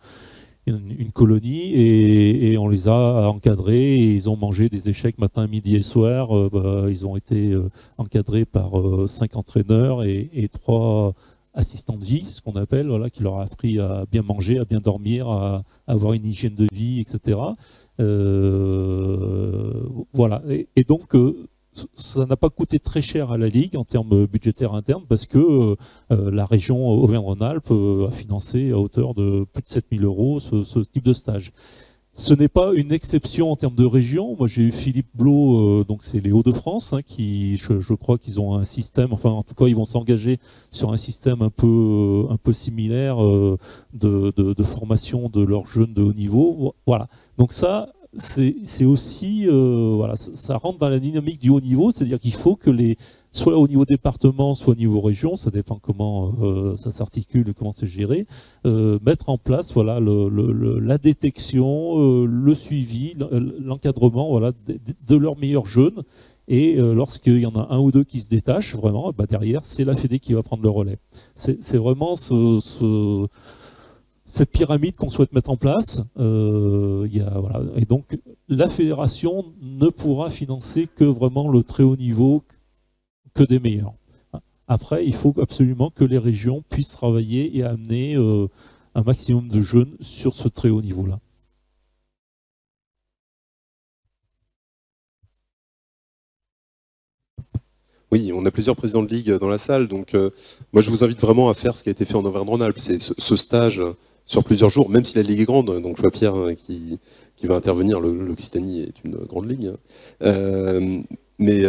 colonie et on les a encadrés, et ils ont mangé des échecs matin, midi et soir. Ils ont été encadrés par 5 entraîneurs et 3 assistants de vie, ce qu'on appelle, voilà, qui leur a appris à bien manger, à bien dormir, à avoir une hygiène de vie, etc. Voilà. Et donc, ça n'a pas coûté très cher à la Ligue en termes budgétaires internes, parce que la région Auvergne-Rhône-Alpes a financé à hauteur de plus de 7 000 € ce type de stage. Ce n'est pas une exception en termes de région. Moi, j'ai eu Philippe Blot, donc c'est les Hauts-de-France, hein, qui, je crois qu'ils ont un système, enfin en tout cas, ils vont s'engager sur un système un peu similaire de formation de leurs jeunes de haut niveau. Voilà. Donc ça, c'est aussi, voilà, ça rentre dans la dynamique du haut niveau, c'est-à-dire qu'il faut que soit au niveau département, soit au niveau région, ça dépend comment ça s'articule et comment c'est géré, mettre en place, voilà, la détection, le suivi, l'encadrement, voilà, de leurs meilleurs jeunes. Et lorsqu'il y en a un ou deux qui se détachent, vraiment, derrière, c'est la Fédé qui va prendre le relais. C'est vraiment cette pyramide qu'on souhaite mettre en place. Voilà. Et donc, la fédération ne pourra financer que vraiment le très haut niveau, que des meilleurs. Après, il faut absolument que les régions puissent travailler et amener un maximum de jeunes sur ce très haut niveau-là. Oui, on a plusieurs présidents de ligue dans la salle, donc moi je vous invite vraiment à faire ce qui a été fait en Auvergne-Rhône-Alpes, c'est ce stage sur plusieurs jours, même si la ligue est grande, donc je vois Pierre qui va intervenir, l'Occitanie est une grande ligue. Mais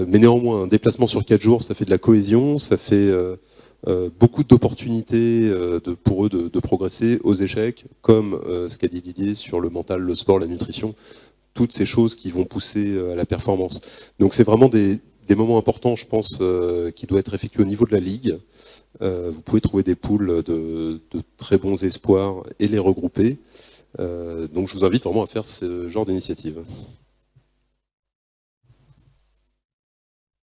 néanmoins, un déplacement sur 4 jours, ça fait de la cohésion, ça fait beaucoup d'opportunités pour eux de progresser aux échecs, comme ce qu'a dit Didier sur le mental, le sport, la nutrition, toutes ces choses qui vont pousser à la performance. Donc c'est vraiment des moments importants, je pense, qui doivent être effectués au niveau de la Ligue. Vous pouvez trouver des poules de très bons espoirs et les regrouper. Donc je vous invite vraiment à faire ce genre d'initiative.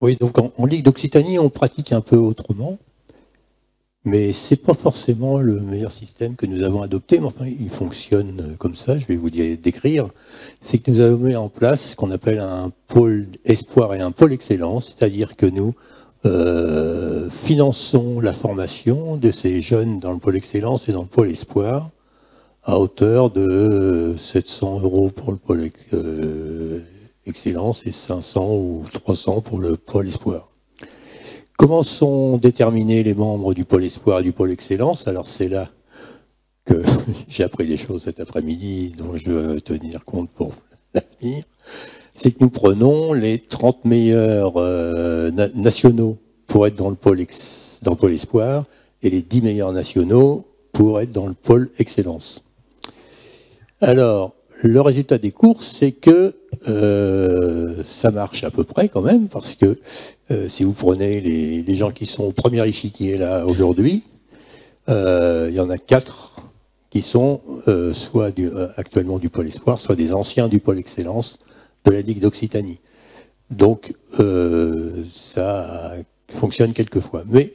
Oui, donc en Ligue d'Occitanie, on pratique un peu autrement, mais ce n'est pas forcément le meilleur système que nous avons adopté, mais enfin, il fonctionne comme ça, je vais vous décrire. C'est que nous avons mis en place ce qu'on appelle un pôle espoir et un pôle excellence, c'est-à-dire que nous finançons la formation de ces jeunes dans le pôle excellence et dans le pôle espoir, à hauteur de 700 € pour le pôle excellence et 500 ou 300 pour le pôle espoir. Comment sont déterminés les membres du pôle espoir et du pôle excellence? Alors c'est là que j'ai appris des choses cet après-midi dont je veux tenir compte pour l'avenir. C'est que nous prenons les 30 meilleurs nationaux pour être dans le pôle espoir et les 10 meilleurs nationaux pour être dans le pôle excellence. Alors, le résultat des courses, c'est que ça marche à peu près quand même, parce que si vous prenez les gens qui sont au premier échiquier là aujourd'hui, il y en a 4 qui sont soit actuellement du pôle espoir, soit des anciens du pôle excellence de la Ligue d'Occitanie. Donc ça fonctionne quelquefois. Mais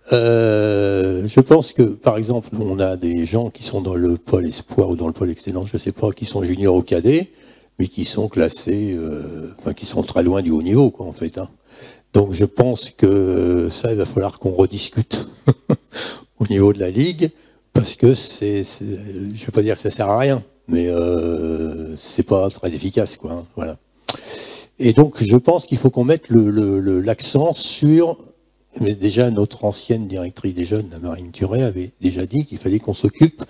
Je pense que, par exemple, on a des gens qui sont dans le pôle espoir ou dans le pôle excellence, je ne sais pas, qui sont juniors ou cadets, mais qui sont classés, enfin, qui sont très loin du haut niveau, quoi, en fait. Hein. Donc, je pense que ça, il va falloir qu'on rediscute au niveau de la Ligue, parce que je ne vais pas dire que ça sert à rien, mais c'est pas très efficace, quoi. Hein, voilà. Et donc, je pense qu'il faut qu'on mette l'accent sur... Mais déjà, notre ancienne directrice des jeunes, Marine Turet, avait déjà dit qu'il fallait qu'on s'occupe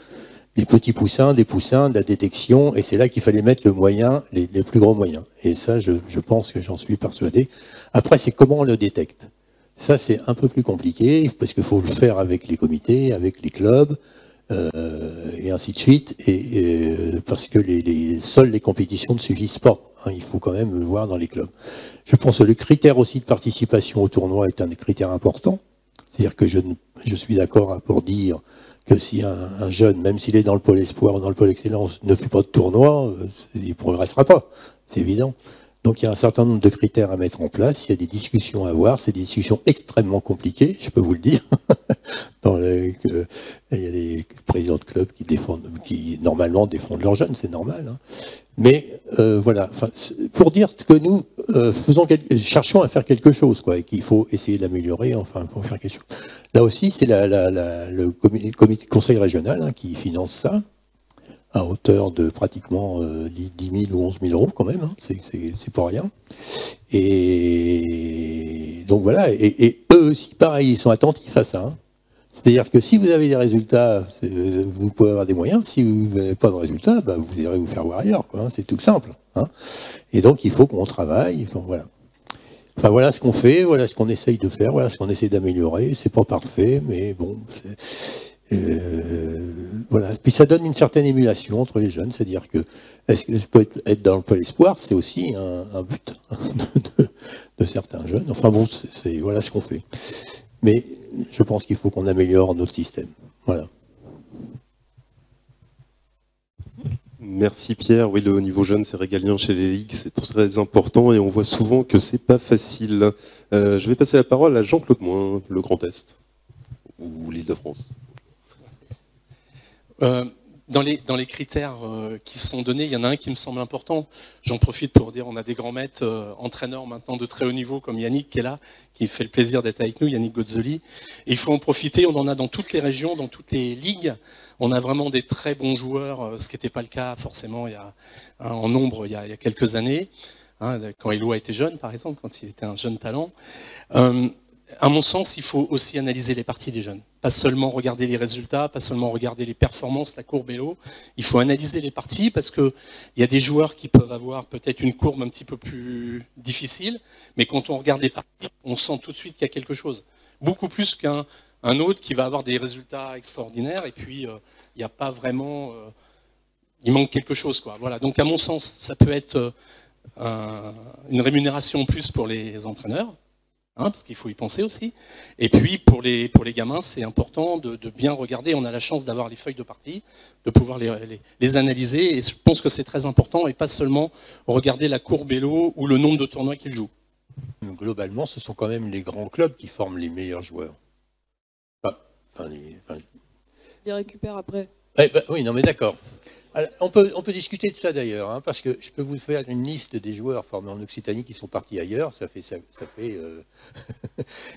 des petits poussins, des poussins, de la détection, et c'est là qu'il fallait mettre le moyen, les plus gros moyens. Et ça, je pense que j'en suis persuadé. Après, c'est comment on le détecte. Ça, c'est un peu plus compliqué, parce qu'il faut le faire avec les comités, avec les clubs, et ainsi de suite, parce que seules les compétitions ne suffisent pas. Hein, il faut quand même le voir dans les clubs. Je pense que le critère aussi de participation au tournoi est un des critères importants. C'est-à-dire que je suis d'accord pour dire que si un jeune, même s'il est dans le pôle espoir ou dans le pôle excellence, ne fait pas de tournoi, il ne progressera pas. C'est évident. Donc il y a un certain nombre de critères à mettre en place, il y a des discussions à avoir, c'est des discussions extrêmement compliquées, je peux vous le dire. Il y a des présidents de clubs qui normalement défendent leurs jeunes, c'est normal. Hein. Mais voilà, pour dire que nous cherchons à faire quelque chose, quoi, et qu'il faut essayer d'améliorer, enfin, il faut faire quelque chose. Là aussi, c'est le comité conseil régional hein, qui finance ça, à hauteur de pratiquement 10 000 ou 11 000 euros quand même, hein, c'est pas rien. Et donc voilà, et eux aussi, pareil, ils sont attentifs à ça. Hein. C'est-à-dire que si vous avez des résultats, vous pouvez avoir des moyens. Si vous n'avez pas de résultats, bah, vous irez vous faire voir ailleurs. Quoi, hein, c'est tout simple. Hein. Et donc, il faut qu'on travaille. Enfin, voilà. Enfin, voilà ce qu'on fait, voilà ce qu'on essaye de faire, voilà ce qu'on essaye d'améliorer. C'est pas parfait, mais bon. Voilà. Puis ça donne une certaine émulation entre les jeunes. C'est-à-dire que est-ce que je peux être dans le pôle espoir, c'est aussi un but de certains jeunes. Enfin bon, voilà ce qu'on fait. Mais je pense qu'il faut qu'on améliore notre système. Voilà. Merci Pierre. Oui, le haut niveau jeune, c'est régalien chez les ligues, c'est très important et on voit souvent que c'est pas facile. Je vais passer la parole à Jean-Claude Moin, le Grand Est, ou l'Île-de-France. Dans les critères qui sont donnés, il y en a un qui me semble important. J'en profite pour dire, on a des grands maîtres entraîneurs maintenant de très haut niveau, comme Yannick qui est là, qui fait le plaisir d'être avec nous, Yannick Gozzoli. Et il faut en profiter, on en a dans toutes les régions, dans toutes les ligues. On a vraiment des très bons joueurs, ce qui n'était pas le cas forcément en nombre il y a quelques années. Hein, quand Eloi était jeune, par exemple, quand il était un jeune talent. À mon sens, il faut aussi analyser les parties des jeunes. Pas seulement regarder les résultats, pas seulement regarder les performances, la courbe Elo. Il faut analyser les parties parce qu'il y a des joueurs qui peuvent avoir peut-être une courbe un petit peu plus difficile, mais quand on regarde les parties, on sent tout de suite qu'il y a quelque chose. Beaucoup plus qu'un autre qui va avoir des résultats extraordinaires et puis il n'y a pas vraiment... il manque quelque chose, quoi. Voilà. Donc à mon sens, ça peut être une rémunération en plus pour les entraîneurs. Hein, parce qu'il faut y penser aussi. Et puis, pour les gamins, c'est important de bien regarder. On a la chance d'avoir les feuilles de partie, de pouvoir les analyser. Et je pense que c'est très important, et pas seulement regarder la courbe Elo ou le nombre de tournois qu'ils jouent. Globalement, ce sont quand même les grands clubs qui forment les meilleurs joueurs. Ils récupèrent après. Oui, non mais d'accord. On peut discuter de ça d'ailleurs, hein, parce que je peux vous faire une liste des joueurs formés en Occitanie qui sont partis ailleurs. Ça fait.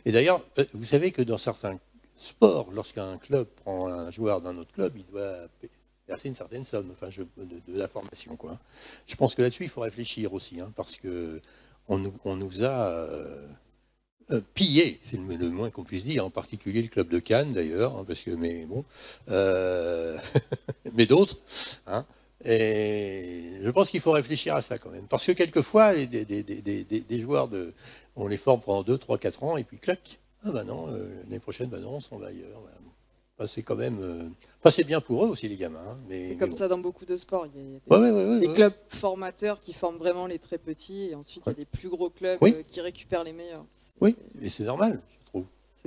Et d'ailleurs, vous savez que dans certains sports, lorsqu'un club prend un joueur d'un autre club, il doit verser une certaine somme, enfin, de la formation, quoi. Je pense que là-dessus, il faut réfléchir aussi, hein, parce que on nous a pillé, c'est le moins qu'on puisse dire, en particulier le club de Cannes d'ailleurs, hein, parce que mais bon, mais d'autres. Hein, et je pense qu'il faut réfléchir à ça quand même, parce que quelquefois des joueurs on les forme pendant 2, 3, 4 ans et puis clac, ah ben non, l'année prochaine, ben non, on s'en va ailleurs. Voilà. Enfin, c'est quand même, c'est bien pour eux aussi les gamins. Hein, c'est comme ça dans beaucoup de sports. Il y a des clubs formateurs qui forment vraiment les très petits, et ensuite il y a des plus gros clubs qui récupèrent les meilleurs. Oui, et c'est normal, je trouve.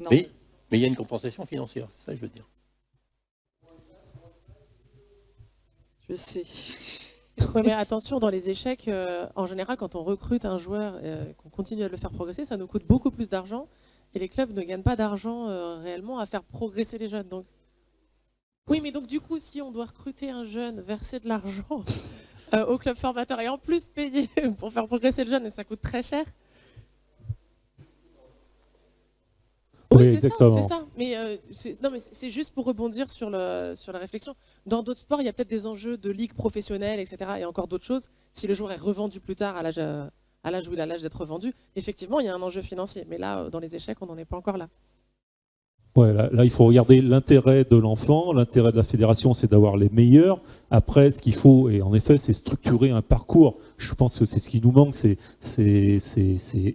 Mais il y a une compensation financière, c'est ça que je veux dire. Je sais. Oui, mais attention, dans les échecs, en général, quand on recrute un joueur, qu'on continue à le faire progresser, ça nous coûte beaucoup plus d'argent. Et les clubs ne gagnent pas d'argent réellement à faire progresser les jeunes. Donc... Oui, mais donc du coup, si on doit recruter un jeune, verser de l'argent au club formateur et en plus payer pour faire progresser le jeune, et ça coûte très cher. Oui, c'est exactement. ça. Mais non, mais c'est juste pour rebondir sur la réflexion. Dans d'autres sports, il y a peut-être des enjeux de ligue professionnelle, etc. Et encore d'autres choses. Si le joueur est revendu plus tard à l'âge où il a l'âge d'être revendu, effectivement, il y a un enjeu financier. Mais là, dans les échecs, on n'en est pas encore là. Ouais, là, il faut regarder l'intérêt de l'enfant. L'intérêt de la fédération, c'est d'avoir les meilleurs. Après, ce qu'il faut, et en effet, c'est structurer un parcours. Je pense que c'est ce qui nous manque, c'est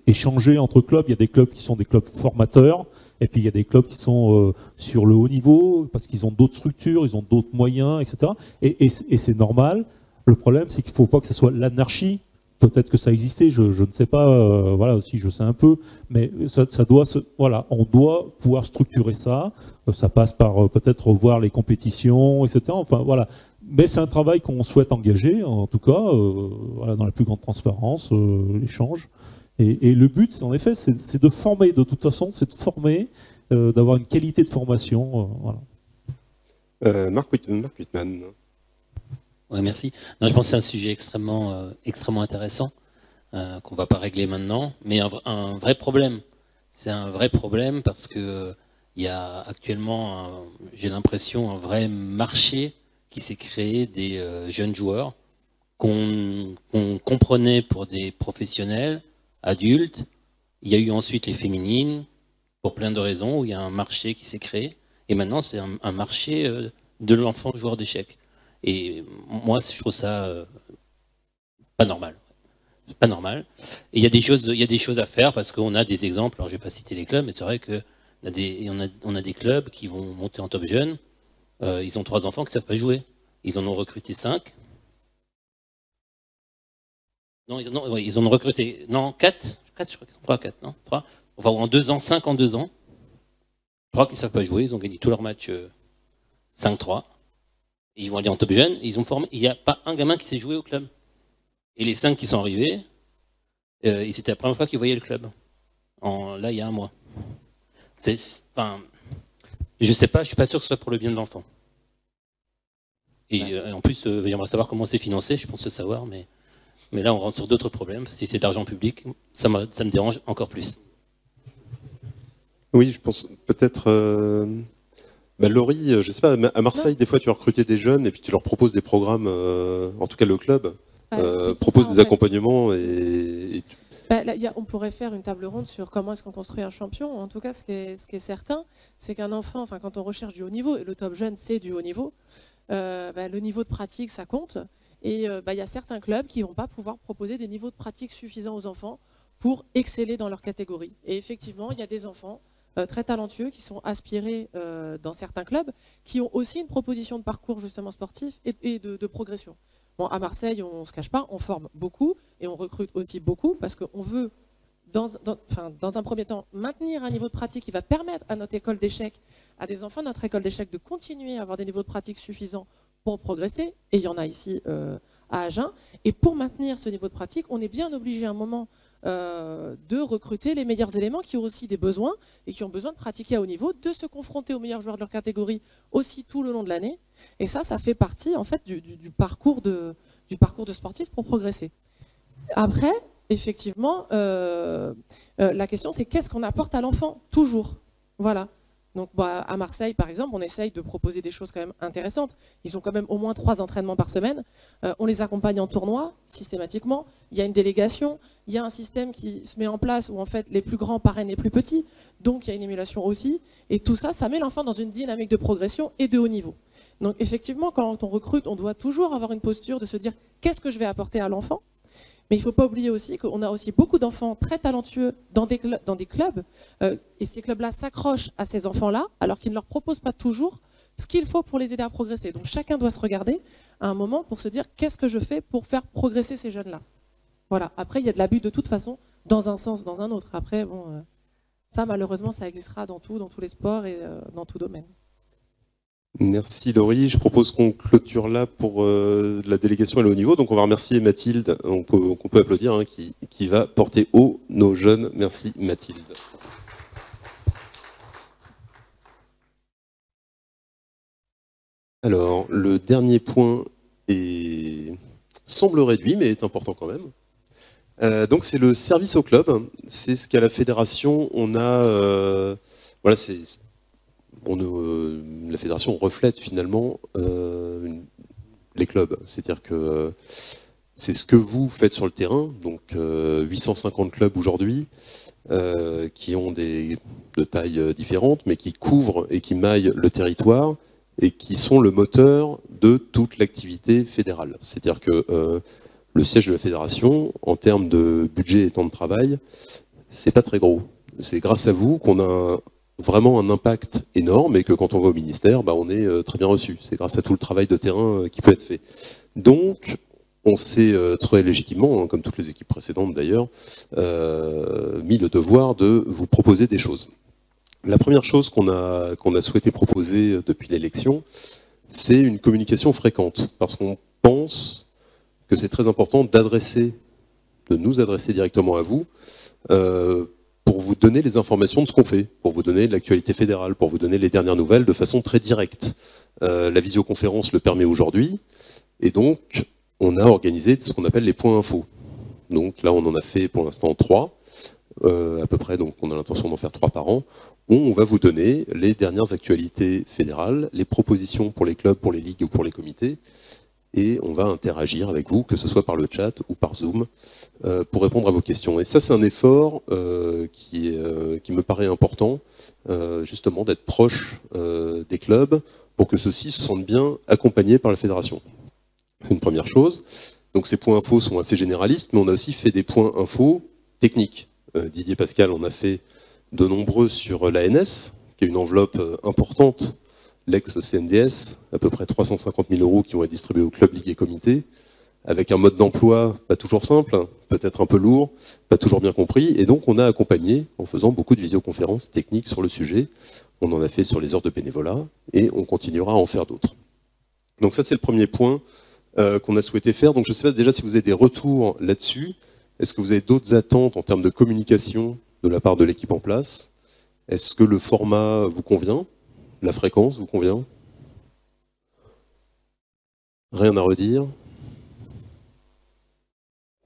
échanger entre clubs. Il y a des clubs qui sont des clubs formateurs, et puis il y a des clubs qui sont sur le haut niveau, parce qu'ils ont d'autres structures, ils ont d'autres moyens, etc. Et c'est normal. Le problème, c'est qu'il ne faut pas que ce soit l'anarchie. Peut-être que ça existait, je ne sais pas, voilà, aussi je sais un peu, mais ça doit voilà, on doit pouvoir structurer ça. Ça passe par peut-être revoir les compétitions, etc. Enfin voilà, mais c'est un travail qu'on souhaite engager, en tout cas, voilà, dans la plus grande transparence, l'échange. Et le but, en effet, c'est de former. De toute façon, c'est de former, d'avoir une qualité de formation. Voilà. Marc Wittmann. Oui, merci. Non, je pense que c'est un sujet extrêmement intéressant qu'on ne va pas régler maintenant, mais un vrai problème. C'est un vrai problème parce que il y a actuellement, j'ai l'impression, un vrai marché qui s'est créé des jeunes joueurs qu'on comprenait pour des professionnels, adultes. Il y a eu ensuite les féminines, pour plein de raisons, où il y a un marché qui s'est créé. Et maintenant, c'est un marché de l'enfant joueur d'échecs. Et moi, je trouve ça pas normal. Pas normal. Et il y a des choses à faire parce qu'on a des exemples. Alors, je vais pas citer les clubs, mais c'est vrai que on a des clubs qui vont monter en top jeune. Ils ont 3 enfants qui savent pas jouer. Ils en ont recruté 5. Non, ils en ont recruté 4. 4, je crois qu'ils sont 3, 4, non 3. Enfin, en 2 ans, 5 en 2 ans. 3 qui savent pas jouer. Ils ont gagné tous leurs matchs 5-3. Et ils vont aller en top jeune, ils ont formé. Il n'y a pas un gamin qui s'est joué au club. Et les 5 qui sont arrivés, c'était la première fois qu'ils voyaient le club. Là, il y a un mois. Enfin, je sais pas, je suis pas sûr que ce soit pour le bien de l'enfant. Et en plus, j'aimerais savoir comment c'est financé, je pense le savoir, mais là, on rentre sur d'autres problèmes. Si c'est d'argent public, ça me dérange encore plus. Oui, je pense peut-être... Laurie, je sais pas, à Marseille, des fois tu as recruté des jeunes et puis tu leur proposes des programmes, en tout cas le club propose des accompagnements on pourrait faire une table ronde sur comment est-ce qu'on construit un champion. En tout cas, ce qui est certain, c'est qu'un enfant, enfin quand on recherche du haut niveau, et le top jeune c'est du haut niveau, le niveau de pratique ça compte. Et il y a certains clubs qui ne vont pas pouvoir proposer des niveaux de pratique suffisants aux enfants pour exceller dans leur catégorie. Et effectivement, il y a des enfants très talentueux qui sont aspirés dans certains clubs, qui ont aussi une proposition de parcours justement sportif et de progression. Bon, à Marseille, on ne se cache pas, on forme beaucoup et on recrute aussi beaucoup parce qu'on veut, dans un premier temps, maintenir un niveau de pratique qui va permettre à notre école d'échecs, à des enfants de notre école d'échecs de continuer à avoir des niveaux de pratique suffisants pour progresser, et il y en a ici à Agen. Et pour maintenir ce niveau de pratique, on est bien obligé à un moment de recruter les meilleurs éléments qui ont aussi des besoins et qui ont besoin de pratiquer à haut niveau, de se confronter aux meilleurs joueurs de leur catégorie aussi tout le long de l'année. Et ça fait partie en fait du parcours de sportif pour progresser. Après, effectivement, la question c'est qu'est-ce qu'on apporte à l'enfant toujours. Voilà. Donc à Marseille, par exemple, on essaye de proposer des choses quand même intéressantes. Ils ont quand même au moins 3 entraînements par semaine. On les accompagne en tournoi, systématiquement. Il y a une délégation. Il y a un système qui se met en place où en fait les plus grands parrainent les plus petits. Donc il y a une émulation aussi. Et tout ça, ça met l'enfant dans une dynamique de progression et de haut niveau. Donc effectivement, quand on recrute, on doit toujours avoir une posture de se dire qu'est-ce que je vais apporter à l'enfant. Mais il ne faut pas oublier aussi qu'on a aussi beaucoup d'enfants très talentueux dans des clubs, et ces clubs-là s'accrochent à ces enfants-là, alors qu'ils ne leur proposent pas toujours ce qu'il faut pour les aider à progresser. Donc chacun doit se regarder à un moment pour se dire qu'est-ce que je fais pour faire progresser ces jeunes-là. Voilà. Après, il y a de l'abus de toute façon, dans un sens, dans un autre. Après, bon, ça malheureusement, ça existera dans tous les sports et dans tout domaine. Merci Laurie. Je propose qu'on clôture là pour la délégation à le haut niveau. Donc on va remercier Mathilde, qu'on peut applaudir, qui va porter haut nos jeunes. Merci Mathilde. Alors, le dernier point semble réduit, mais est important quand même. Donc c'est le service au club. C'est ce qu'à la fédération, on a... voilà, la fédération reflète finalement les clubs. C'est-à-dire que c'est ce que vous faites sur le terrain. Donc 850 clubs aujourd'hui qui ont de tailles différentes, mais qui couvrent et qui maillent le territoire et qui sont le moteur de toute l'activité fédérale. C'est-à-dire que le siège de la fédération, en termes de budget et temps de travail, c'est pas très gros. C'est grâce à vous qu'on a vraiment un impact énorme et que quand on va au ministère, on est très bien reçu. C'est grâce à tout le travail de terrain qui peut être fait. Donc, on s'est très légitimement, comme toutes les équipes précédentes d'ailleurs, mis le devoir de vous proposer des choses. La première chose qu'on a souhaité proposer depuis l'élection, c'est une communication fréquente, parce qu'on pense que c'est très important de nous adresser directement à vous, pour vous donner les informations de ce qu'on fait, pour vous donner l'actualité fédérale, pour vous donner les dernières nouvelles de façon très directe. La visioconférence le permet aujourd'hui, et donc on a organisé ce qu'on appelle les points infos. Donc là on en a fait pour l'instant 3, à peu près, donc on a l'intention d'en faire 3 par an, où on va vous donner les dernières actualités fédérales, les propositions pour les clubs, pour les ligues ou pour les comités, et on va interagir avec vous, que ce soit par le chat ou par Zoom, pour répondre à vos questions. Et ça, c'est un effort qui me paraît important, justement, d'être proche des clubs, pour que ceux-ci se sentent bien accompagnés par la fédération. C'est une première chose. Donc ces points infos sont assez généralistes, mais on a aussi fait des points infos techniques. Didier Pascal en a fait de nombreux sur l'ANS, qui est une enveloppe importante, l'ex-CNDS, à peu près 350 000 € qui vont être distribués aux clubs, ligues et comités, avec un mode d'emploi pas toujours simple, peut-être un peu lourd, pas toujours bien compris, et donc on a accompagné en faisant beaucoup de visioconférences techniques sur le sujet. On en a fait sur les heures de bénévolat, et on continuera à en faire d'autres. Donc ça c'est le premier point qu'on a souhaité faire. Donc je ne sais pas déjà si vous avez des retours là-dessus. Est-ce que vous avez d'autres attentes en termes de communication de la part de l'équipe en place? Est-ce que le format vous convient? La fréquence vous convient? Rien à redire?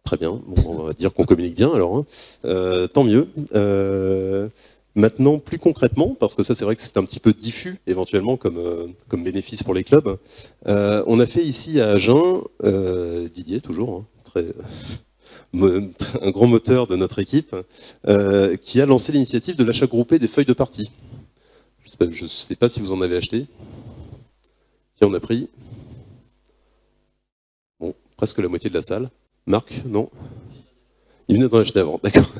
Très bien, bon, on va dire qu'on communique bien alors, hein. Tant mieux. Maintenant, plus concrètement, parce que ça c'est vrai que c'est un petit peu diffus éventuellement comme bénéfice pour les clubs, on a fait ici à Agen, Didier toujours, hein, un grand moteur de notre équipe, qui a lancé l'initiative de l'achat groupé des feuilles de partie. Je ne sais pas si vous en avez acheté. Qui en a pris? Bon, presque la moitié de la salle. Marc, non? Il venait d'en acheter avant, d'accord.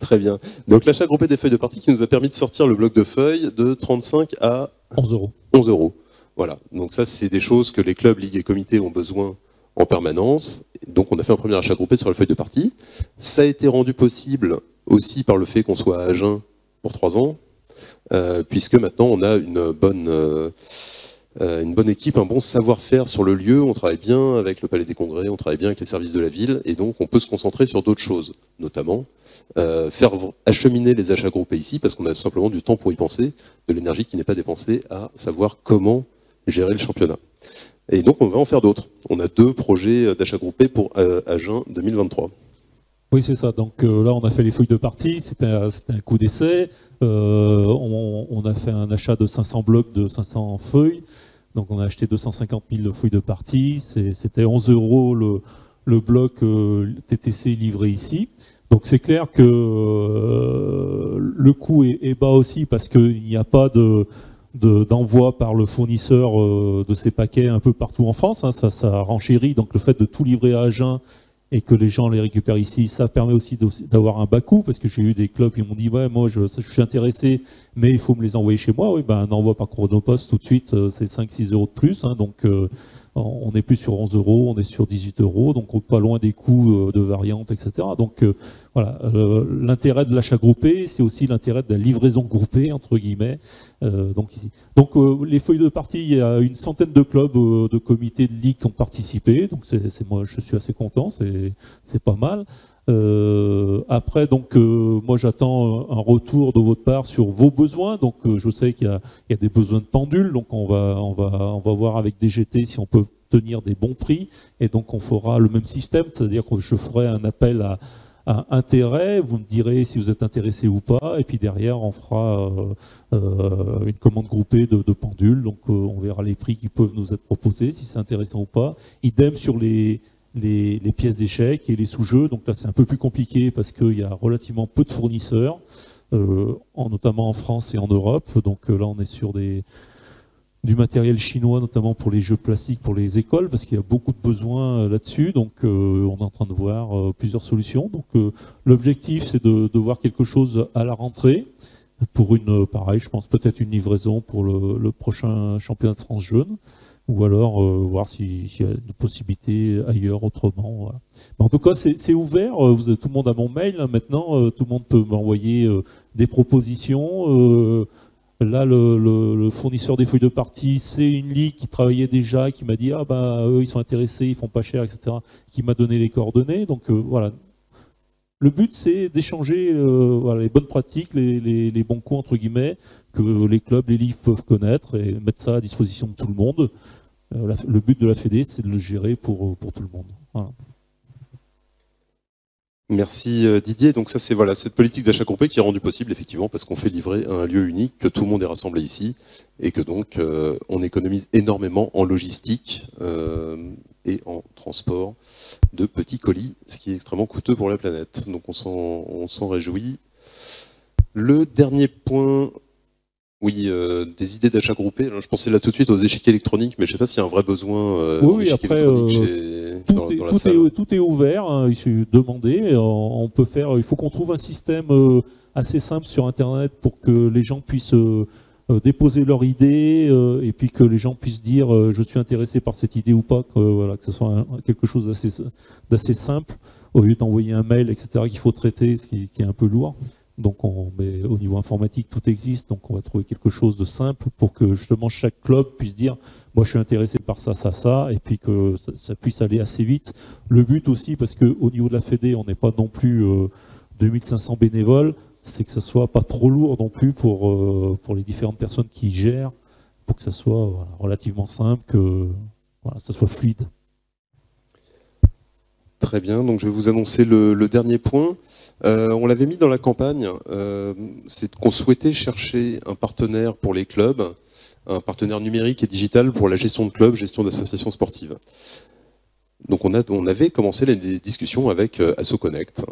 Très bien. Donc l'achat groupé des feuilles de partie qui nous a permis de sortir le bloc de feuilles de 35 à 11 €. 11 €. Voilà. Donc ça, c'est des choses que les clubs, ligues et comités ont besoin en permanence. Donc on a fait un premier achat groupé sur la feuille de partie. Ça a été rendu possible aussi par le fait qu'on soit à Agen pour 3 ans, puisque maintenant on a une bonne équipe, un bon savoir-faire sur le lieu. On travaille bien avec le Palais des Congrès, on travaille bien avec les services de la ville, et donc on peut se concentrer sur d'autres choses, notamment faire acheminer les achats groupés ici, parce qu'on a simplement du temps pour y penser, de l'énergie qui n'est pas dépensée à savoir comment gérer le championnat. Et donc on va en faire d'autres. On a 2 projets d'achat groupé pour Agen 2023. Oui, c'est ça. Donc là, on a fait les feuilles de partie, c'était un coup d'essai. On a fait un achat de 500 blocs de 500 feuilles. Donc on a acheté 250 000 feuilles de partie. C'était 11 € le bloc TTC livré ici. Donc c'est clair que le coût est bas aussi parce qu'il n'y a pas d'envoi par le fournisseur de ces paquets un peu partout en France. Hein. Ça renchérit. Donc le fait de tout livrer à Agen et que les gens les récupèrent ici, ça permet aussi d'avoir un bas coût, parce que j'ai eu des clubs qui m'ont dit ouais, moi je suis intéressé, mais il faut me les envoyer chez moi. Oui, ben, un envoi par Chronopost tout de suite, c'est 5-6 € de plus, hein, donc on n'est plus sur 11 €, on est sur 18 €, donc pas loin des coûts de variantes, etc. Donc voilà, l'intérêt de l'achat groupé, c'est aussi l'intérêt de la livraison groupée, entre guillemets, donc ici. Donc les feuilles de partie, il y a une centaine de clubs, de comités de ligue qui ont participé, donc moi je suis assez content, c'est pas mal. Après, donc, moi j'attends un retour de votre part sur vos besoins. Donc, je sais qu'il y a des besoins de pendules, donc on va voir avec DGT si on peut tenir des bons prix. Et donc, on fera le même système, c'est-à-dire que je ferai un appel à intérêt. Vous me direz si vous êtes intéressé ou pas. Et puis derrière, on fera une commande groupée de pendules. Donc, on verra les prix qui peuvent nous être proposés, si c'est intéressant ou pas. Idem sur les pièces d'échecs et les sous-jeux. Donc là, c'est un peu plus compliqué parce qu'il y a relativement peu de fournisseurs, notamment en France et en Europe. Donc là, on est sur du matériel chinois, notamment pour les jeux plastiques, pour les écoles, parce qu'il y a beaucoup de besoins là-dessus. Donc on est en train de voir plusieurs solutions. Donc l'objectif, c'est de voir quelque chose à la rentrée pour pareil, je pense peut-être une livraison pour le prochain championnat de France jeune. Ou alors voir s'il y a des possibilités ailleurs, autrement. Voilà. Mais en tout cas, c'est ouvert. Tout le monde a mon mail. Hein, maintenant, tout le monde peut m'envoyer des propositions. Là, le fournisseur des feuilles de partie, c'est une ligue qui travaillait déjà, qui m'a dit « Ah, bah, eux, ils sont intéressés, ils font pas cher, etc. » qui m'a donné les coordonnées. Donc, voilà. Le but, c'est d'échanger voilà, les bonnes pratiques, les bons coups, entre guillemets, que les clubs, les ligues peuvent connaître et mettre ça à disposition de tout le monde. Le but de la Fédé, c'est de le gérer pour tout le monde. Voilà. Merci Didier. Donc ça, c'est voilà, cette politique d'achat groupé qui est rendue possible effectivement parce qu'on fait livrer à un lieu unique, que tout le monde est rassemblé ici et que donc on économise énormément en logistique et en transport de petits colis, ce qui est extrêmement coûteux pour la planète. Donc on s'en réjouit. Le dernier point, oui, des idées d'achat groupé. Alors, je pensais là tout de suite aux échiquiers électroniques, mais je ne sais pas s'il y a un vrai besoin oui, après, dans la salle. Tout est ouvert, hein, il suffit de demander. On peut faire, il faut qu'on trouve un système assez simple sur Internet pour que les gens puissent déposer leur idée et puis que les gens puissent dire je suis intéressé par cette idée ou pas, que ce soit quelque chose d'assez simple, au lieu d'envoyer un mail, etc., qu'il faut traiter, ce qui est un peu lourd. Donc mais au niveau informatique, tout existe, donc on va trouver quelque chose de simple pour que justement chaque club puisse dire moi je suis intéressé par ça, ça, ça, et puis que ça puisse aller assez vite. Le but aussi, parce qu'au niveau de la Fédé, on n'est pas non plus 2500 bénévoles, c'est que ça soit pas trop lourd non plus pour les différentes personnes qui gèrent, pour que ça soit voilà, relativement simple, que voilà, ça soit fluide. Très bien, donc je vais vous annoncer le dernier point. On l'avait mis dans la campagne, c'est qu'on souhaitait chercher un partenaire pour les clubs, un partenaire numérique et digital pour la gestion de clubs, gestion d'associations sportives. Donc on avait commencé les discussions avec AssoConnect,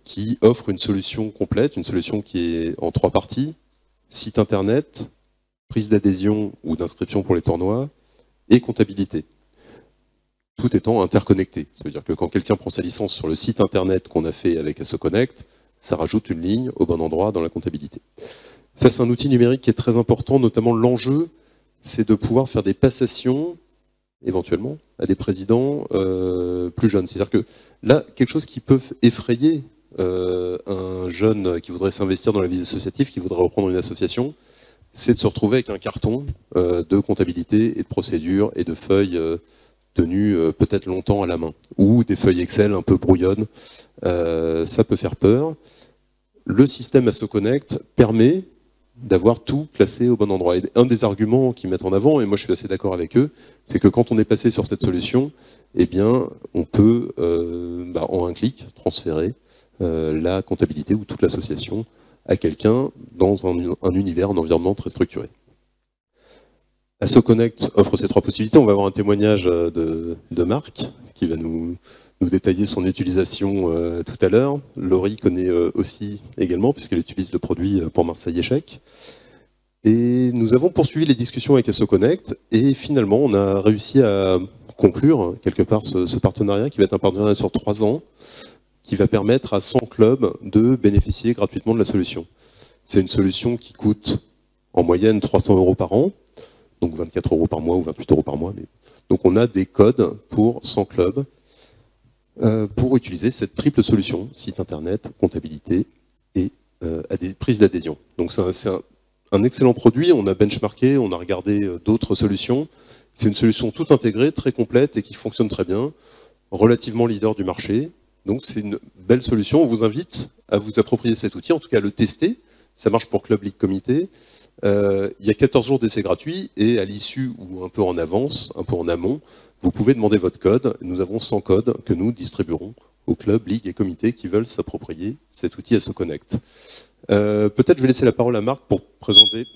qui offre une solution complète, une solution qui est en 3 parties, site internet, prise d'adhésion ou d'inscription pour les tournois, et comptabilité. Tout étant interconnecté. Ça veut dire que quand quelqu'un prend sa licence sur le site internet qu'on a fait avec AssoConnect, ça rajoute une ligne au bon endroit dans la comptabilité. Ça, c'est un outil numérique qui est très important, notamment l'enjeu, c'est de pouvoir faire des passations, éventuellement, à des présidents plus jeunes. C'est-à-dire que là, quelque chose qui peut effrayer un jeune qui voudrait s'investir dans la vie associative, qui voudrait reprendre une association, c'est de se retrouver avec un carton de comptabilité et de procédures et de feuilles tenues peut-être longtemps à la main, ou des feuilles Excel un peu brouillonnes. Ça peut faire peur. Le système AssoConnect permet d'avoir tout placé au bon endroit. Et un des arguments qu'ils mettent en avant, et moi je suis assez d'accord avec eux, c'est que quand on est passé sur cette solution, eh bien, on peut, en un clic, transférer la comptabilité ou toute l'association à quelqu'un dans un univers, un environnement très structuré. AssoConnect offre ces 3 possibilités. On va avoir un témoignage de Marc qui va nous détailler son utilisation tout à l'heure. Laurie connaît aussi également, puisqu'elle utilise le produit pour Marseille Échecs. Et nous avons poursuivi les discussions avec AssoConnect, et finalement, on a réussi à conclure quelque part ce partenariat, qui va être un partenariat sur 3 ans, qui va permettre à 100 clubs de bénéficier gratuitement de la solution. C'est une solution qui coûte en moyenne 300 € par an, donc 24 € par mois ou 28 € par mois. Donc on a des codes pour 100 clubs, pour utiliser cette triple solution, site internet, comptabilité et prise d'adhésion. Donc c'est un excellent produit, on a benchmarké, on a regardé d'autres solutions. C'est une solution toute intégrée, très complète et qui fonctionne très bien, relativement leader du marché, Donc c'est une belle solution. On vous invite à vous approprier cet outil, en tout cas à le tester. Ça marche pour Club, Ligue, Comité. Il y a 14 jours d'essai gratuit et à l'issue ou un peu en avance, un peu en amont, vous pouvez demander votre code. Nous avons 100 codes que nous distribuerons aux clubs, ligues et comités qui veulent s'approprier cet outil AssoConnect. Peut-être je vais laisser la parole à Marc pour présenter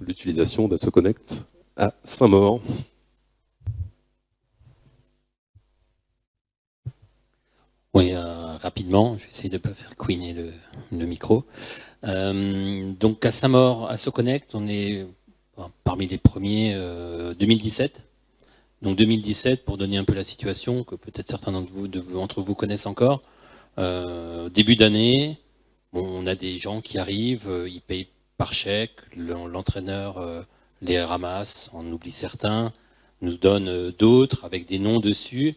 l'utilisation d'AssoConnect à Saint-Maur. Oui, rapidement, je vais essayer de ne pas faire couiner le micro. Donc à Saint-Maur, AssoConnect, on est parmi les premiers 2017. Donc 2017, pour donner un peu la situation, que peut-être certains d'entre vous connaissent encore, début d'année, on a des gens qui arrivent, ils payent par chèque, l'entraîneur les ramasse, on oublie certains, nous donne d'autres avec des noms dessus.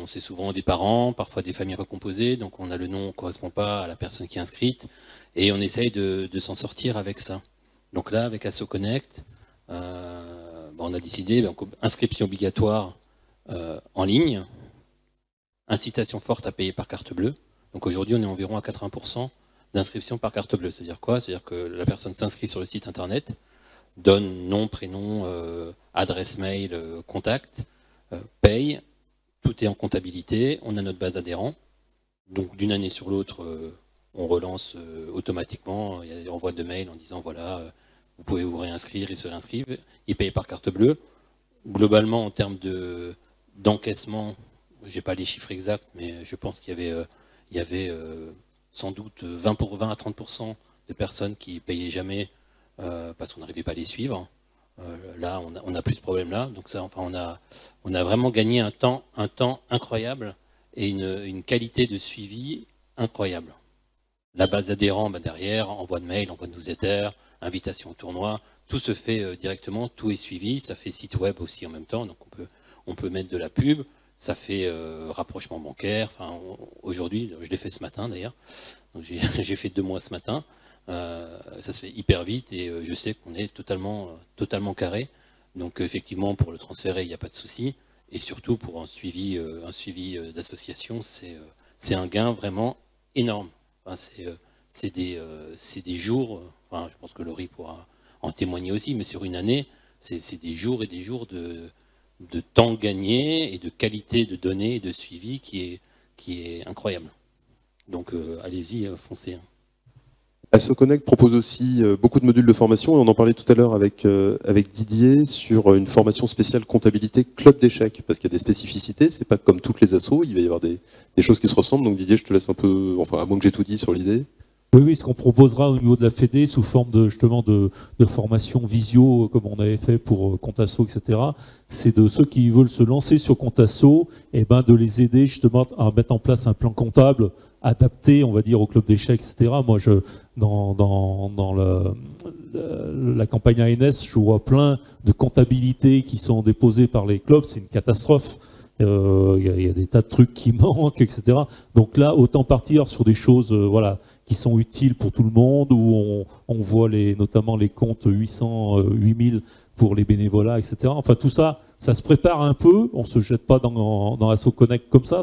C'est souvent des parents, parfois des familles recomposées, donc on a le nom qui ne correspond pas à la personne qui est inscrite, et on essaye de s'en sortir avec ça. Donc là, avec AssoConnect, on a décidé, donc, inscription obligatoire en ligne, incitation forte à payer par carte bleue. Donc aujourd'hui, on est environ à 80% d'inscription par carte bleue. C'est-à-dire quoi? C'est-à-dire que la personne s'inscrit sur le site internet, donne nom, prénom, adresse mail, contact, paye, tout est en comptabilité, on a notre base adhérents. Donc d'une année sur l'autre, on relance automatiquement, il y a des renvois de mails en disant voilà, vous pouvez vous réinscrire, ils se réinscrivent, ils payent par carte bleue. Globalement, en termes d'encaissement, je n'ai pas les chiffres exacts, mais je pense qu'il y avait sans doute 20 à 30% de personnes qui ne payaient jamais parce qu'on n'arrivait pas à les suivre. Là, on n'a plus ce problème-là. Donc ça, enfin, on a vraiment gagné un temps incroyable et une qualité de suivi incroyable. La base d'adhérents, derrière, envoi de mail, envoi de newsletter, invitation au tournoi, tout se fait directement, tout est suivi. Ça fait site web aussi en même temps, donc on peut mettre de la pub. Ça fait rapprochement bancaire. Enfin, aujourd'hui, je l'ai fait ce matin d'ailleurs. J'ai fait 2 mois ce matin. Ça se fait hyper vite et je sais qu'on est totalement carré. Donc effectivement, pour le transférer, il n'y a pas de souci. Et surtout pour un suivi d'association, c'est un gain vraiment énorme. Enfin, c'est des jours, enfin, je pense que Laurie pourra en témoigner aussi, mais sur une année, c'est des jours et des jours de temps gagné et de qualité de données et de suivi qui est incroyable. Donc allez-y, foncez. AssoConnect propose aussi beaucoup de modules de formation, et on en parlait tout à l'heure avec Didier sur une formation spéciale comptabilité club d'échecs, parce qu'il y a des spécificités, c'est pas comme toutes les assos, il va y avoir des choses qui se ressemblent, donc Didier, je te laisse un peu, enfin à moins que j'ai tout dit sur l'idée. Oui, ce qu'on proposera au niveau de la Fédé sous forme justement de formation visio, comme on avait fait pour Contasso, etc., c'est de ceux qui veulent se lancer sur Contasso, et de les aider justement à mettre en place un plan comptable adapté, on va dire, au club d'échecs, etc. Moi, dans la campagne ANS, je vois plein de comptabilités qui sont déposées par les clubs, c'est une catastrophe. Il y a des tas de trucs qui manquent, etc. Donc là, autant partir sur des choses qui sont utiles pour tout le monde, où on voit notamment les comptes 800, 8000 pour les bénévolats, etc. Enfin, tout ça, ça se prépare un peu, on ne se jette pas dans AssoConnect comme ça.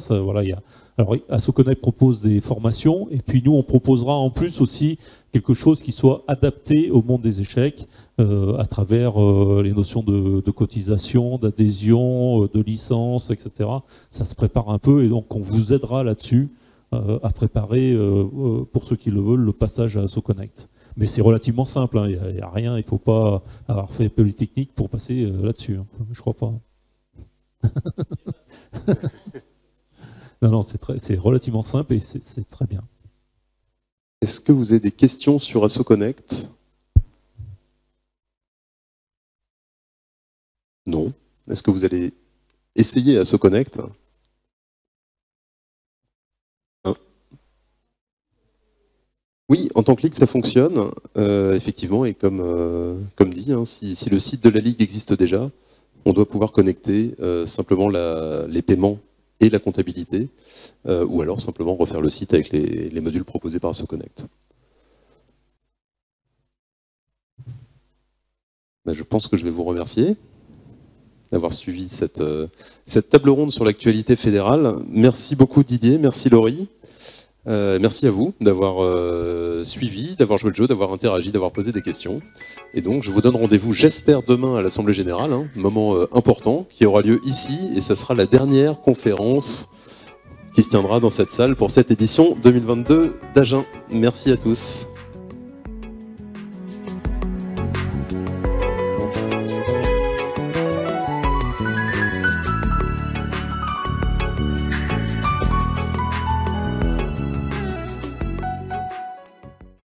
Alors, AssoConnect propose des formations, et puis nous, on proposera en plus aussi quelque chose qui soit adapté au monde des échecs, à travers les notions de cotisation, d'adhésion, de licence, etc. Ça se prépare un peu, et donc on vous aidera là-dessus à préparer, pour ceux qui le veulent, le passage à AssoConnect. Mais c'est relativement simple, il n'y a rien, il ne faut pas avoir fait Polytechnique pour passer là-dessus, je crois pas. Non, c'est relativement simple et c'est très bien. Est-ce que vous avez des questions sur AssoConnect? Non. Est-ce que vous allez essayer AssoConnect? Oui, en tant que ligue, ça fonctionne, effectivement, et comme dit, si le site de la ligue existe déjà, on doit pouvoir connecter simplement les paiements et la comptabilité, ou alors simplement refaire le site avec les modules proposés par AssoConnect. Je pense que je vais vous remercier. d'avoir suivi cette table ronde sur l'actualité fédérale. Merci beaucoup Didier, merci Laurie. Merci à vous d'avoir suivi, d'avoir joué le jeu, d'avoir interagi, d'avoir posé des questions. Et donc je vous donne rendez-vous, j'espère, demain à l'Assemblée Générale, moment important qui aura lieu ici, et ça sera la dernière conférence qui se tiendra dans cette salle pour cette édition 2022 d'Agen. Merci à tous.